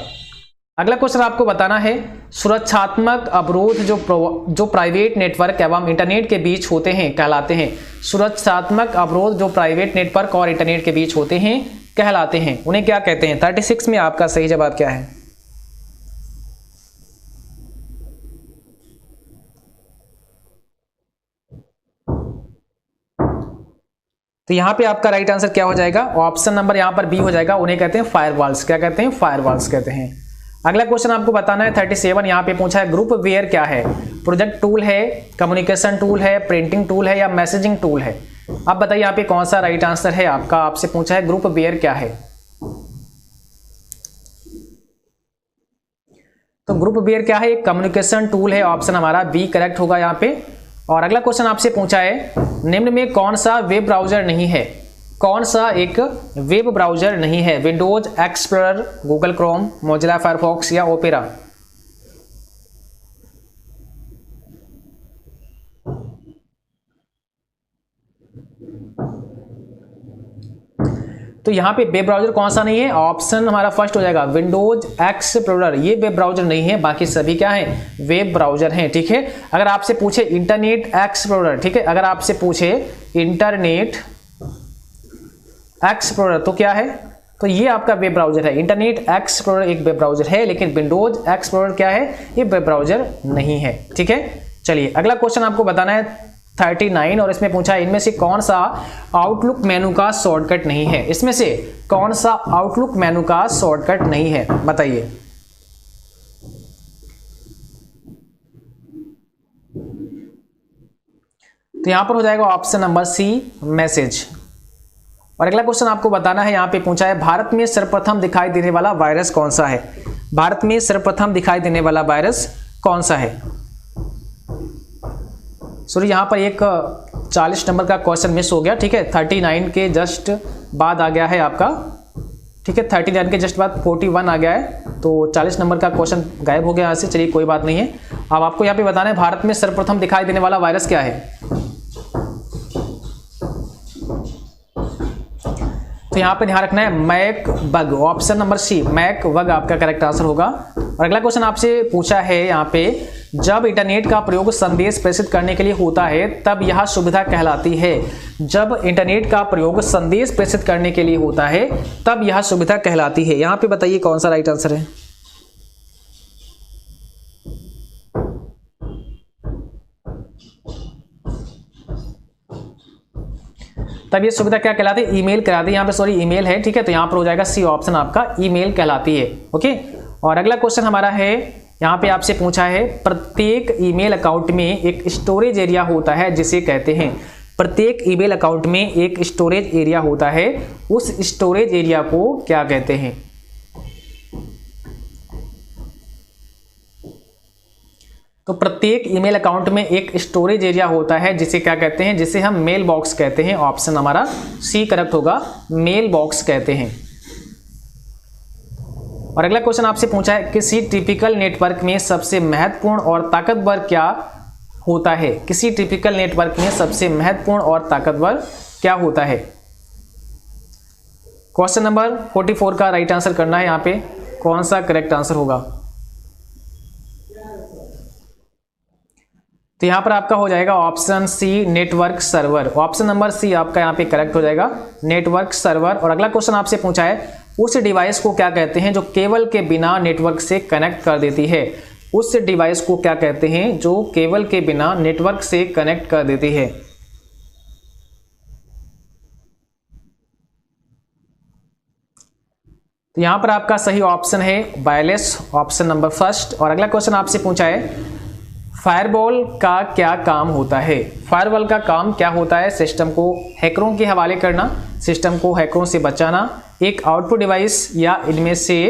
अगला क्वेश्चन आपको बताना है सुरक्षात्मक अवरोध जो प्राइवेट नेटवर्क एवं इंटरनेट के बीच होते हैं कहलाते हैं। सुरक्षात्मक अवरोध जो प्राइवेट नेटवर्क और इंटरनेट के बीच होते हैं कहलाते हैं, उन्हें क्या कहते हैं? 36 में आपका सही जवाब क्या है? तो यहां पे आपका राइट आंसर क्या हो जाएगा? ऑप्शन नंबर यहां पर बी हो जाएगा, उन्हें कहते हैं फायरवॉल्स। क्या कहते हैं? फायरवॉल्स कहते हैं। अगला क्वेश्चन आपको बताना है 37, यहां पे पूछा है ग्रुप वेयर क्या है? प्रोजेक्ट टूल है, कम्युनिकेशन टूल है, प्रिंटिंग टूल है या मैसेजिंग टूल है? अब बताइए यहाँ पे कौन सा राइट आंसर है आपका? आपसे पूछा है ग्रुप वेयर क्या है? तो ग्रुप वेयर क्या है? एक कम्युनिकेशन टूल है। ऑप्शन हमारा बी करेक्ट होगा यहाँ पे। और अगला क्वेश्चन आपसे पूछा है निम्न में कौन सा वेब ब्राउजर नहीं है? कौन सा एक वेब ब्राउजर नहीं है? Windows explorer, Google Chrome, Mozilla Firefox या ओपेरा? तो यहां पे वेब ब्राउजर कौन सा नहीं है? ऑप्शन हमारा फर्स्ट हो जाएगा विंडोज एक्सप्लोरर, ये वेब ब्राउजर नहीं है, बाकी सभी क्या है? वेब ब्राउजर हैं। ठीक है, अगर आपसे पूछे इंटरनेट एक्सप्लोरर, ठीक है, अगर आपसे पूछे इंटरनेट एक्सप्लोरर तो क्या है? तो ये आपका वेब ब्राउजर है। इंटरनेट एक्सप्लोरर एक वेब ब्राउजर है, लेकिन विंडोज एक्सप्लोरर क्या है? ये वेब ब्राउजर नहीं है। ठीक है, चलिए अगला क्वेश्चन आपको बताना है 39, और इसमें पूछा है इनमें से कौन सा आउटलुक मेनू का शॉर्टकट नहीं है? इसमें से कौन सा आउटलुक मेनू का शॉर्टकट नहीं है? बताइए। तो यहां पर हो जाएगा ऑप्शन नंबर सी, मैसेज। और अगला क्वेश्चन आपको बताना है, यहां पे पूछा है भारत में सर्वप्रथम दिखाई देने वाला वायरस कौन सा है? भारत में सर्वप्रथम दिखाई देने वाला वायरस कौन सा है? सॉरी, यहां पर एक 40 नंबर का क्वेश्चन मिस हो गया। ठीक है, 39 के जस्ट बाद आ गया है आपका। ठीक है, 39 के जस्ट बाद 41 आ गया है, तो 40 नंबर का क्वेश्चन गायब हो गया यहाँ से। चलिए कोई बात नहीं है। अब आपको यहाँ पे बताना है भारत में सर्वप्रथम दिखाई देने वाला वायरस क्या है? तो यहाँ पे ध्यान रखना है Mac bug. Option number C, Mac bug आपका करेक्ट आंसर होगा। और अगला क्वेश्चन आपसे पूछा है यहाँ पे जब इंटरनेट का प्रयोग संदेश प्रेषित करने के लिए होता है तब यह सुविधा कहलाती है। जब इंटरनेट का प्रयोग संदेश प्रेषित करने के लिए होता है तब यह सुविधा कहलाती है। यहाँ पे बताइए कौन सा राइट आंसर है? तब ये सुविधा क्या कहलाती है? ईमेल कहलाती है। यहाँ पे सॉरी ईमेल है। ठीक है, तो यहाँ पर हो जाएगा सी ऑप्शन आपका, ईमेल कहलाती है। ओके, और अगला क्वेश्चन हमारा है, यहाँ पे आपसे पूछा है प्रत्येक ईमेल अकाउंट में एक स्टोरेज एरिया होता है जिसे कहते हैं। प्रत्येक ईमेल अकाउंट में एक स्टोरेज एरिया होता है, उस स्टोरेज एरिया को क्या कहते हैं? तो प्रत्येक ईमेल अकाउंट में एक स्टोरेज एरिया होता है जिसे क्या कहते हैं? जिसे हम मेल बॉक्स कहते हैं। ऑप्शन हमारा सी करेक्ट होगा, मेल बॉक्स कहते हैं। और अगला क्वेश्चन आपसे पूछा है किसी टिपिकल नेटवर्क में सबसे महत्वपूर्ण और ताकतवर क्या होता है? किसी टिपिकल नेटवर्क में सबसे महत्वपूर्ण और ताकतवर क्या होता है? क्वेश्चन नंबर 44 का राइट आंसर करना है। यहाँ पे कौन सा करेक्ट आंसर होगा? तो यहां पर आपका हो जाएगा option C, network server. Option number C आपका यहां पे करेक्ट हो जाएगा, नेटवर्क सर्वर। और अगला क्वेश्चन आपसे पूछा है उस डिवाइस को क्या कहते हैं जो केबल के बिना नेटवर्क से कनेक्ट कर देती है? उस डिवाइस को क्या कहते हैं जो केबल के बिना नेटवर्क से कनेक्ट कर देती है? तो यहाँ पर आपका सही ऑप्शन है वायरलेस, ऑप्शन नंबर फर्स्ट। और अगला क्वेश्चन आपसे पूछा है फायरवॉल का क्या काम होता है। फायरवॉल का काम क्या होता है? सिस्टम को हैकरों के हवाले करना, सिस्टम को हैकरों से बचाना, एक आउटपुट डिवाइस, या इनमें से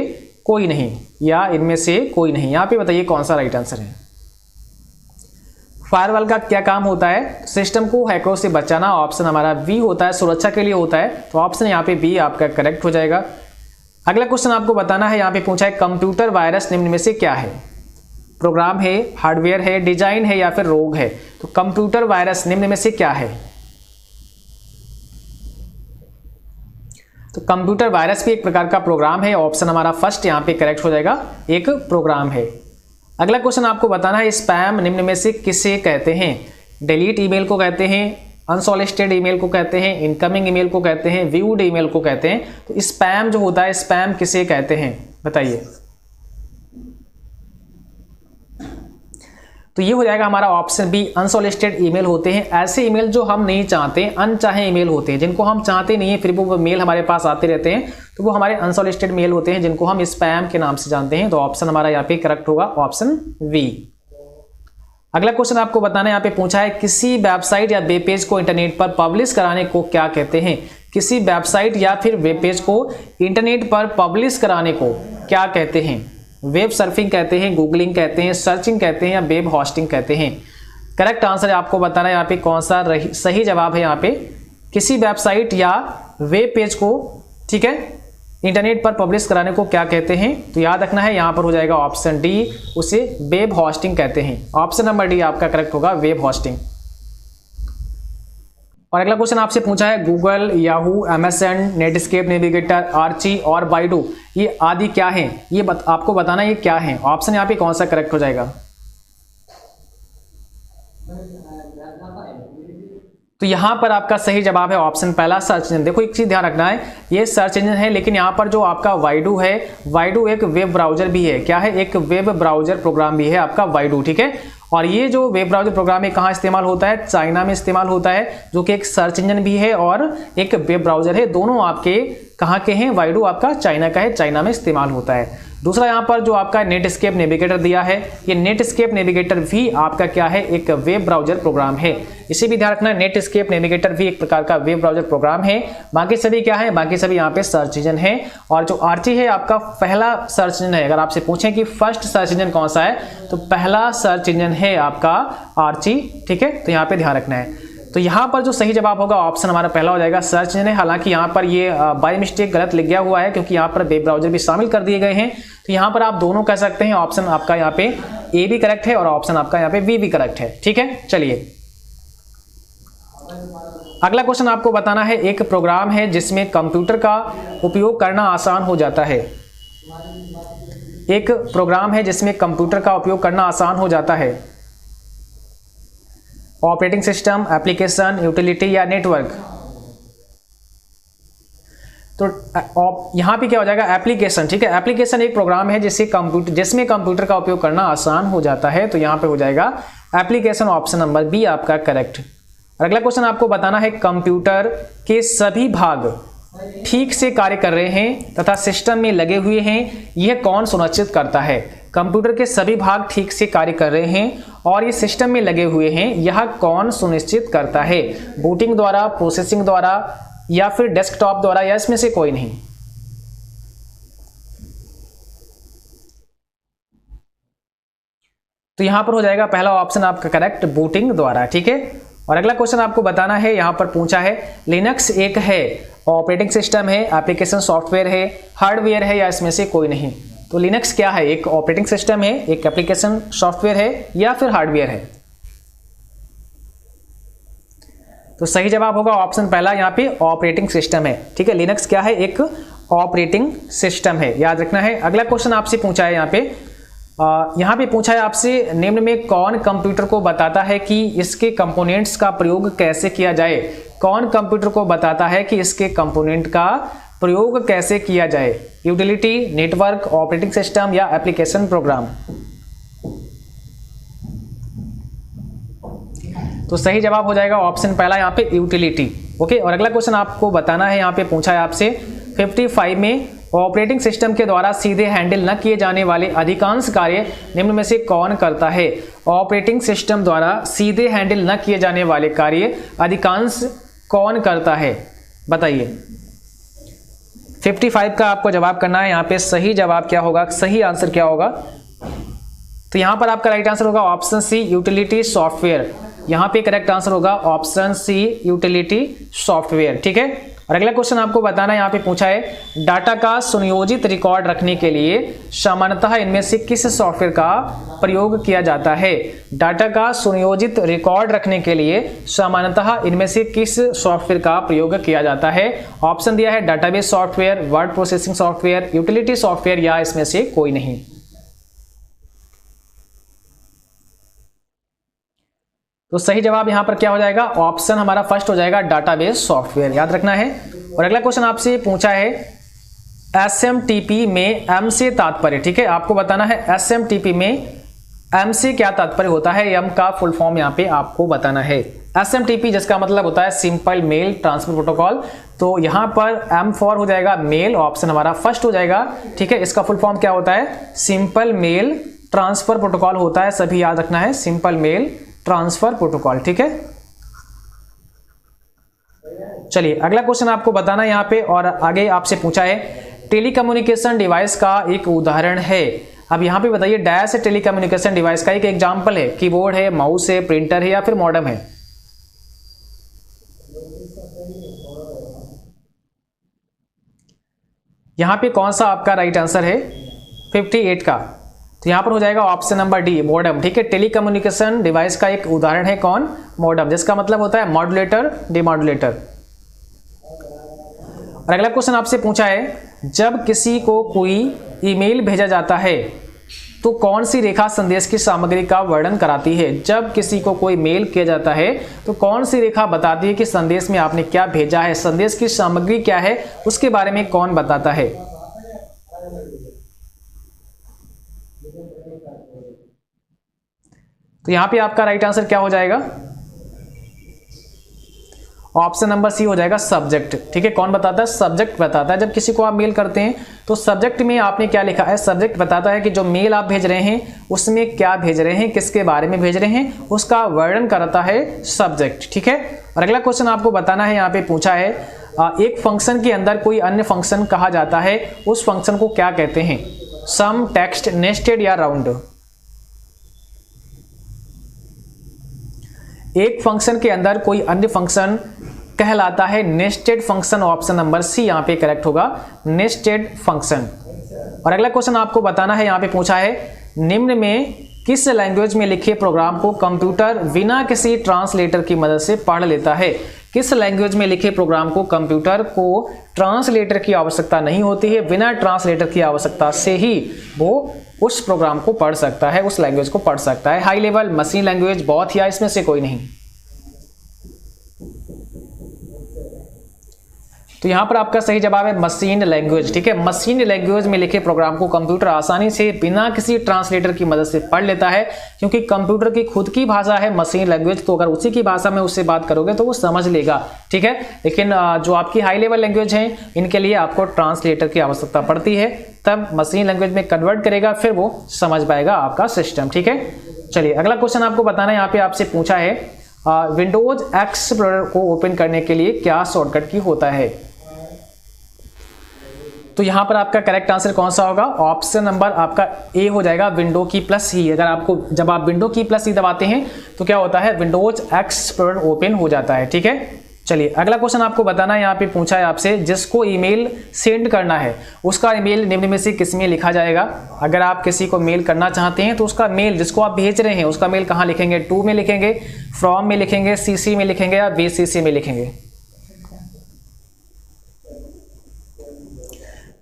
कोई नहीं, या इनमें से कोई नहीं। यहाँ पे बताइए कौन सा राइट आंसर है। फायरवॉल का क्या काम होता है? सिस्टम को हैकरों से बचाना, ऑप्शन हमारा बी होता है, सुरक्षा के लिए होता है। तो ऑप्शन यहाँ पे बी आपका करेक्ट हो जाएगा। अगला क्वेश्चन आपको बताना है, यहाँ पे पूछा है कंप्यूटर वायरस निम्न में से क्या है? प्रोग्राम है, हार्डवेयर है, डिजाइन है, या फिर रोग है। तो कंप्यूटर वायरस निम्न में से क्या है? तो कंप्यूटर वायरस भी एक प्रकार का प्रोग्राम है, ऑप्शन हमारा फर्स्ट यहाँ पे करेक्ट हो जाएगा, एक प्रोग्राम है। अगला क्वेश्चन आपको बताना है स्पैम निम्न में से किसे कहते हैं? डिलीट ईमेल को कहते हैं, अनसॉलिसिटेड ईमेल को कहते हैं, इनकमिंग ईमेल को कहते हैं, व्यूड ईमेल को कहते हैं। तो स्पैम जो होता है, स्पैम किसे कहते हैं बताइए। तो ये हो जाएगा हमारा ऑप्शन बी, अनसॉलिसिटेड ईमेल होते हैं ऐसे ईमेल जो हम नहीं चाहते, अनचाहे ईमेल होते हैं, जिनको हम चाहते नहीं है फिर वो मेल हमारे पास आते रहते हैं, तो वो हमारे अनसॉलिसिटेड मेल होते हैं, जिनको हम स्पैम के नाम से जानते हैं। तो ऑप्शन हमारा यहाँ पे करेक्ट होगा, ऑप्शन वी। अगला क्वेश्चन आपको बताना है, यहाँ पे पूछा है किसी वेबसाइट या वेब पेज को इंटरनेट पर पब्लिश कराने को क्या कहते हैं? किसी वेबसाइट या फिर वेब पेज को इंटरनेट पर पब्लिश कराने को क्या कहते हैं? वेब सर्फिंग कहते हैं, गूगलिंग कहते हैं, सर्चिंग कहते हैं, या वेब होस्टिंग कहते हैं। करेक्ट आंसर आपको बताना है यहाँ पे कौन सा सही जवाब है। यहाँ पे किसी वेबसाइट या वेब पेज को, ठीक है, इंटरनेट पर पब्लिश कराने को क्या कहते हैं? तो याद रखना है यहाँ पर हो जाएगा ऑप्शन डी, उसे वेब होस्टिंग कहते हैं। ऑप्शन नंबर डी आपका करेक्ट होगा, वेब होस्टिंग। और अगला क्वेश्चन आपसे पूछा है Google, Yahoo, MSN, Netscape, Navigator, Archie और बाइडू ये आदि क्या हैं? ये आपको बताना ये क्या है। ऑप्शन यहाँ पे कौन सा करेक्ट हो जाएगा? तो यहाँ पर आपका सही जवाब है ऑप्शन पहला, सर्च इंजन। देखो एक चीज ध्यान रखना है, ये सर्च इंजन है, लेकिन यहाँ पर जो आपका वाइडू है, वाइडू एक वेब ब्राउजर भी है। क्या है? एक वेब ब्राउजर प्रोग्राम भी है आपका वाइडू, ठीक है। और ये जो वेब ब्राउजर प्रोग्राम है कहाँ इस्तेमाल होता है? चाइना में इस्तेमाल होता है, जो कि एक सर्च इंजन भी है और एक वेब ब्राउजर है। दोनों आपके कहाँ के हैं? वाइडू आपका चाइना का है, चाइना में इस्तेमाल होता है। दूसरा यहाँ पर जो आपका नेटस्केप नेविगेटर दिया है, ये नेटस्केप नेविगेटर भी आपका क्या है? एक वेब ब्राउजर प्रोग्राम है। इसे भी ध्यान रखना है, नेटस्केप नेविगेटर भी एक प्रकार का वेब ब्राउजर प्रोग्राम है। बाकी सभी क्या है? बाकी सभी यहाँ पे सर्च इंजन है। और जो आर्ची है आपका पहला सर्च इंजन है। अगर आपसे पूछें कि फर्स्ट सर्च इंजन कौन सा है, तो पहला सर्च इंजन है आपका आर्ची, ठीक है। तो यहाँ पे ध्यान रखना है। तो यहाँ पर जो सही जवाब होगा ऑप्शन हमारा पहला हो जाएगा, सर्च इंजन है। हालांकि यहाँ पर ये बाय मिस्टेक गलत लिख गया हुआ है, क्योंकि यहाँ पर वेब ब्राउजर भी शामिल कर दिए गए हैं। तो यहाँ पर आप दोनों कह सकते हैं, ऑप्शन आपका यहाँ पे ए भी करेक्ट है और ऑप्शन आपका यहाँ पे बी भी करेक्ट है, ठीक है। चलिए अगला क्वेश्चन आपको बताना है, एक प्रोग्राम है जिसमें कंप्यूटर का उपयोग करना आसान हो जाता है। एक प्रोग्राम है जिसमें कंप्यूटर का उपयोग करना आसान हो जाता है। ऑपरेटिंग सिस्टम, एप्लीकेशन, यूटिलिटी या नेटवर्क। तो यहाँ पे क्या हो जाएगा? एप्लीकेशन, ठीक है। एप्लीकेशन एक प्रोग्राम है जिसमें कंप्यूटर का उपयोग करना आसान हो जाता है। तो यहाँ पे हो जाएगा एप्लीकेशन, ऑप्शन नंबर बी आपका करेक्ट। अगला क्वेश्चन आपको बताना है, कंप्यूटर के सभी भाग ठीक से कार्य कर रहे हैं तथा सिस्टम में लगे हुए हैं, यह कौन सुनिश्चित करता है? कंप्यूटर के सभी भाग ठीक से कार्य कर रहे हैं और ये सिस्टम में लगे हुए हैं, यह कौन सुनिश्चित करता है? बूटिंग द्वारा, प्रोसेसिंग द्वारा, या फिर डेस्कटॉप द्वारा, या इसमें से कोई नहीं? तो यहां पर हो जाएगा पहला ऑप्शन आपका करेक्ट, बूटिंग द्वारा, ठीक है। और अगला क्वेश्चन आपको बताना है, यहां पर पूछा है लिनक्स एक है, ऑपरेटिंग सिस्टम है, एप्लीकेशन सॉफ्टवेयर है, हार्डवेयर है, या इसमें से कोई नहीं? तो लिनक्स क्या है? एक ऑपरेटिंग सिस्टम है, एक एप्लीकेशन सॉफ्टवेयर है, या फिर हार्डवेयर है? तो सही जवाब होगा ऑप्शन पहला, यहाँ पे ऑपरेटिंग सिस्टम है, ठीक है। लिनक्स क्या है? एक ऑपरेटिंग सिस्टम है, याद रखना है। अगला क्वेश्चन आपसे पूछा है यहाँ पे पूछा है आपसे, निम्न में कौन कंप्यूटर को बताता है कि इसके कंपोनेंट्स का प्रयोग कैसे किया जाए? कौन कंप्यूटर को बताता है कि इसके कंपोनेंट का प्रयोग कैसे किया जाए? यूटिलिटी, नेटवर्क, ऑपरेटिंग सिस्टम या एप्लीकेशन प्रोग्राम? तो सही जवाब हो जाएगा ऑप्शन पहला, यहाँ पे यूटिलिटी, ओके। और अगला क्वेश्चन आपको बताना है, यहाँ पे पूछा है आपसे 55 में ऑपरेटिंग सिस्टम के द्वारा सीधे हैंडल न किए जाने वाले अधिकांश कार्य निम्न में से कौन करता है? ऑपरेटिंग सिस्टम द्वारा सीधे हैंडल न किए जाने वाले कार्य अधिकांश कौन करता है? बताइए। 55 का आपको जवाब करना है। यहाँ पे सही जवाब क्या होगा, सही आंसर क्या होगा? तो यहाँ पर आपका राइट आंसर होगा ऑप्शन सी, यूटिलिटी सॉफ्टवेयर। यहाँ पे करेक्ट आंसर होगा ऑप्शन सी, यूटिलिटी सॉफ्टवेयर। ठीक है, और अगला क्वेश्चन आपको बताना है, यहाँ पे पूछा है डाटा का सुनियोजित रिकॉर्ड रखने के लिए सामान्यतः इनमें से किस सॉफ्टवेयर का प्रयोग किया जाता है? डाटा का सुनियोजित रिकॉर्ड रखने के लिए सामान्यतः इनमें से किस सॉफ्टवेयर का प्रयोग किया जाता है? ऑप्शन दिया है database software, word processing software, utility software या इसमें से कोई नहीं। तो सही जवाब यहां पर क्या हो जाएगा? ऑप्शन हमारा फर्स्ट हो जाएगा डाटाबेस सॉफ्टवेयर, याद रखना है। और अगला क्वेश्चन आपसे पूछा है एसएमटीपी में एम से तात्पर्य, ठीक है, आपको बताना है एसएमटीपी में एम से क्या तात्पर्य होता है। एम का फुल फॉर्म यहां पे आपको बताना है। एसएमटीपी जिसका मतलब होता है सिंपल मेल ट्रांसफर प्रोटोकॉल, तो यहां पर एम फॉर हो जाएगा मेल, ऑप्शन हमारा फर्स्ट हो जाएगा। ठीक है, इसका फुल फॉर्म क्या होता है? सिंपल मेल ट्रांसफर प्रोटोकॉल होता है, सभी याद रखना है, सिंपल मेल ट्रांसफर प्रोटोकॉल। ठीक है, चलिए अगला क्वेश्चन आपको बताना है यहाँ पे, और आगे आपसे पूछा है टेलीकम्युनिकेशन डिवाइस का एक उदाहरण है। अब यहाँ पे बताइए डैश टेलीकम्युनिकेशन डिवाइस का एक एग्जांपल है, कीबोर्ड है, माउस है, प्रिंटर है या फिर मॉडेम है? यहाँ पे कौन सा आपका राइट आंसर है? 58 का, तो यहां पर हो जाएगा ऑप्शन नंबर डी, मॉडेम। ठीक है, टेलीकम्युनिकेशन डिवाइस का एक उदाहरण है कौन? मॉडेम, जिसका मतलब होता है मॉड्यूलेटर, डिमॉड्यूलेटर। और अगला क्वेश्चन आपसे पूछा है जब किसी को कोई ईमेल भेजा जाता है तो कौन सी रेखा संदेश की सामग्री का वर्णन कराती है? जब किसी को कोई मेल किया जाता है तो कौन सी रेखा बताती है कि संदेश में आपने क्या भेजा है, संदेश की सामग्री क्या है, उसके बारे में कौन बताता है? तो यहां पे आपका राइट आंसर क्या हो जाएगा? ऑप्शन नंबर सी हो जाएगा सब्जेक्ट। ठीक है, कौन बताता है? सब्जेक्ट बताता है। जब किसी को आप मेल करते हैं तो सब्जेक्ट में आपने क्या लिखा है, सब्जेक्ट बताता है कि जो मेल आप भेज रहे हैं उसमें क्या भेज रहे हैं, किसके बारे में भेज रहे हैं, उसका वर्णन करता है सब्जेक्ट। ठीक है, और अगला क्वेश्चन आपको बताना है, यहाँ पे पूछा है एक फंक्शन के अंदर कोई अन्य फंक्शन कहा जाता है, उस फंक्शन को क्या कहते हैं? सम, टेक्स्ट, नेस्टेड या राउंड? एक फंक्शन के अंदर कोई अन्य फंक्शन कहलाता है nested function, option number C यहां पे करेक्ट होगा, नेस्टेड फंक्शन। और अगला क्वेश्चन आपको बताना है, यहां पे पूछा है निम्न में किस लैंग्वेज में लिखे प्रोग्राम को कंप्यूटर बिना किसी ट्रांसलेटर की मदद से पढ़ लेता है? किस लैंग्वेज में लिखे प्रोग्राम को कंप्यूटर को ट्रांसलेटर की आवश्यकता नहीं होती है, बिना ट्रांसलेटर की आवश्यकता से ही वो उस प्रोग्राम को पढ़ सकता है, उस लैंग्वेज को पढ़ सकता है? हाई लेवल, मशीन लैंग्वेज, बहुत, या इसमें से कोई नहीं? तो यहां पर आपका सही जवाब है मशीन लैंग्वेज। ठीक है, मशीन लैंग्वेज में लिखे प्रोग्राम को कंप्यूटर आसानी से बिना किसी ट्रांसलेटर की मदद से पढ़ लेता है, क्योंकि कंप्यूटर की खुद की भाषा है मशीन लैंग्वेज, तो अगर उसी की भाषा में उससे बात करोगे तो वो समझ लेगा। ठीक है, लेकिन जो आपकी हाई लेवल लैंग्वेज है इनके लिए आपको ट्रांसलेटर की आवश्यकता पड़ती है, तब मशीन लैंग्वेज में कन्वर्ट करेगा, फिर वो समझ पाएगा आपका सिस्टम। ठीक है, चलिए अगला क्वेश्चन आपको बताना है, यहाँ पे आपसे पूछा है विंडोज एक्सप्लोरर को ओपन करने के लिए क्या शॉर्टकट की होता है? तो यहां पर आपका करेक्ट आंसर कौन सा होगा? ऑप्शन नंबर आपका ए हो जाएगा, विंडो की प्लस ई। अगर आपको जब आप विंडो की प्लस ई दबाते हैं तो क्या होता है? विंडोज एक्सप्लोरर ओपन हो जाता है। ठीक है, चलिए अगला क्वेश्चन आपको बताना है, यहाँ पे पूछा है आपसे जिसको ईमेल सेंड करना है उसका ईमेल निम्न में से किस में लिखा जाएगा? अगर आप किसी को मेल करना चाहते हैं तो उसका मेल, जिसको आप भेज रहे हैं उसका मेल कहाँ लिखेंगे? टू में लिखेंगे, फ्रॉम में लिखेंगे, सीसी में लिखेंगे या बीसीसी में लिखेंगे?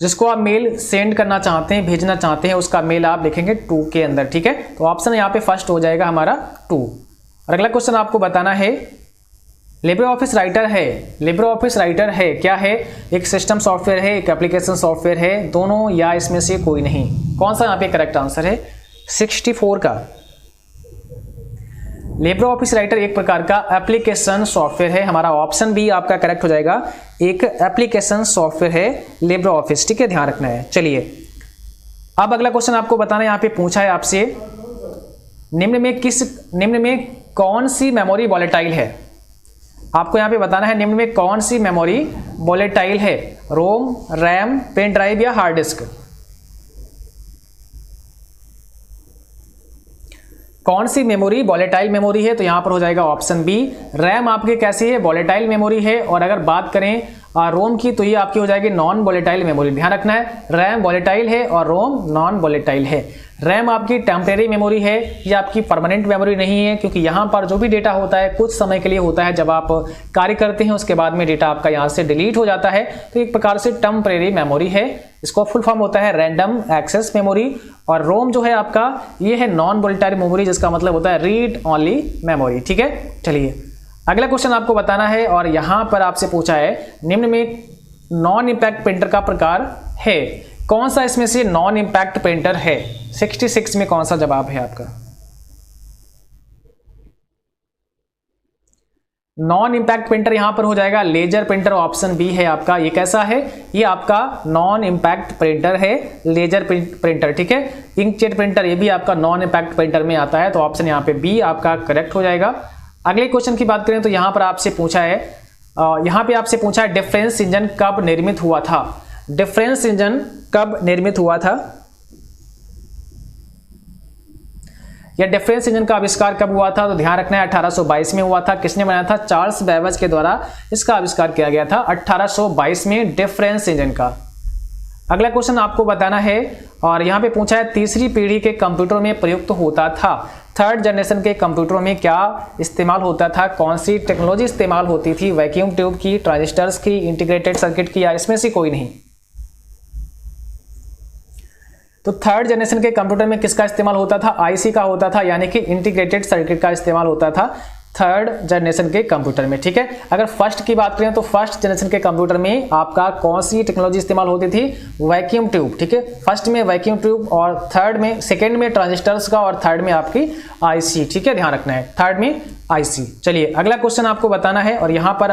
जिसको आप मेल सेंड करना चाहते हैं, भेजना चाहते हैं, उसका मेल आप लिखेंगे टू के अंदर। ठीक है, तो ऑप्शन यहाँ पे फर्स्ट हो जाएगा हमारा टू। और अगला क्वेश्चन आपको बताना है लिब्रे ऑफिस राइटर है, लिब्रे ऑफिस राइटर है क्या है? एक सिस्टम सॉफ्टवेयर है, एक एप्लीकेशन सॉफ्टवेयर है, दोनों या इसमें से कोई नहीं? कौन सा यहाँ पे करेक्ट आंसर है? 64 का। लिब्रे ऑफिस राइटर एक प्रकार का एप्लीकेशन सॉफ्टवेयर है, हमारा ऑप्शन बी आपका करेक्ट हो जाएगा, एक एप्लीकेशन सॉफ्टवेयर है लिब्रे ऑफिस, ठीक है, ध्यान रखना है। चलिए अब अगला क्वेश्चन आपको बताना है, यहाँ पे पूछा है आपसे निम्न में कौन सी मेमोरी वॉलेटाइल है। आपको यहाँ पे बताना है निम्न में कौन सी मेमोरी वॉलेटाइल है, रोम, रैम, पेन ड्राइव या हार्ड डिस्क। कौन सी मेमोरी वॉलेटाइल मेमोरी है, तो यहां पर हो जाएगा ऑप्शन बी, रैम आपकी कैसी है, वॉलेटाइल मेमोरी है। और अगर बात करें रोम की तो ये आपकी हो जाएगी नॉन वॉलेटाइल मेमोरी। ध्यान रखना है, रैम वॉलेटाइल है और रोम नॉन वॉलेटाइल है। रैम आपकी टेम्परेरी मेमोरी है, ये आपकी परमानेंट मेमोरी नहीं है, क्योंकि यहाँ पर जो भी डेटा होता है कुछ समय के लिए होता है, जब आप कार्य करते हैं उसके बाद में डेटा आपका यहाँ से डिलीट हो जाता है, तो एक प्रकार से टेम्परेरी मेमोरी है। इसको फुल फॉर्म होता है रैंडम एक्सेस मेमोरी। और रोम जो है आपका ये है नॉन वॉलेटाइल मेमोरी, जिसका मतलब होता है रीड ओनली मेमोरी, ठीक है। चलिए अगला क्वेश्चन आपको बताना है, और यहाँ पर आपसे पूछा है निम्न में नॉन इम्पैक्ट प्रिंटर का प्रकार है, कौन सा इसमें से नॉन इम्पैक्ट प्रिंटर है। 66 में कौन सा जवाब है आपका। नॉन इम्पैक्ट प्रिंटर यहां पर हो जाएगा लेजर प्रिंटर, ऑप्शन बी है आपका। ये कैसा है, ये आपका नॉन इम्पैक्ट प्रिंटर है, लेजर प्रिंटर, ठीक है। इंकजेट प्रिंटर ये भी आपका नॉन इम्पैक्ट प्रिंटर में आता है, तो ऑप्शन यहाँ पे बी आपका करेक्ट हो जाएगा। अगले क्वेश्चन की बात करें तो यहां पर आपसे पूछा है, यहां पे आपसे पूछा है डिफरेंस इंजन कब निर्मित हुआ था। डिफरेंस इंजन कब निर्मित हुआ था, या डिफरेंस इंजन का आविष्कार कब हुआ था, तो ध्यान रखना है 1822 में हुआ था। किसने बनाया था, चार्ल्स बेबेज के द्वारा इसका आविष्कार किया गया था 1822 में डिफरेंस इंजन का। अगला क्वेश्चन आपको बताना है, और यहां पे पूछा है तीसरी पीढ़ी के कंप्यूटर में प्रयुक्त होता था, थर्ड जनरेशन के कंप्यूटरों में क्या इस्तेमाल होता था, कौन सी टेक्नोलॉजी इस्तेमाल होती थी, वैक्यूम ट्यूब की, ट्रांजिस्टर्स की, इंटीग्रेटेड सर्किट की, या इसमें से कोई नहीं। तो थर्ड जनरेशन के कंप्यूटर में किसका इस्तेमाल होता था, आईसी का होता था, यानी कि इंटीग्रेटेड सर्किट का इस्तेमाल होता था थर्ड जनरेशन के कंप्यूटर में, ठीक है। अगर फर्स्ट की बात करें तो फर्स्ट जनरेशन के कंप्यूटर में आपका कौन सी टेक्नोलॉजी इस्तेमाल होती थी, वैक्यूम ट्यूब, ठीक है। फर्स्ट में वैक्यूम ट्यूब, और थर्ड में, सेकेंड में ट्रांजिस्टर्स का, और थर्ड में आपकी आईसी, ठीक है, ध्यान रखना है, थर्ड में आईसी। चलिए अगला क्वेश्चन आपको बताना है, और यहाँ पर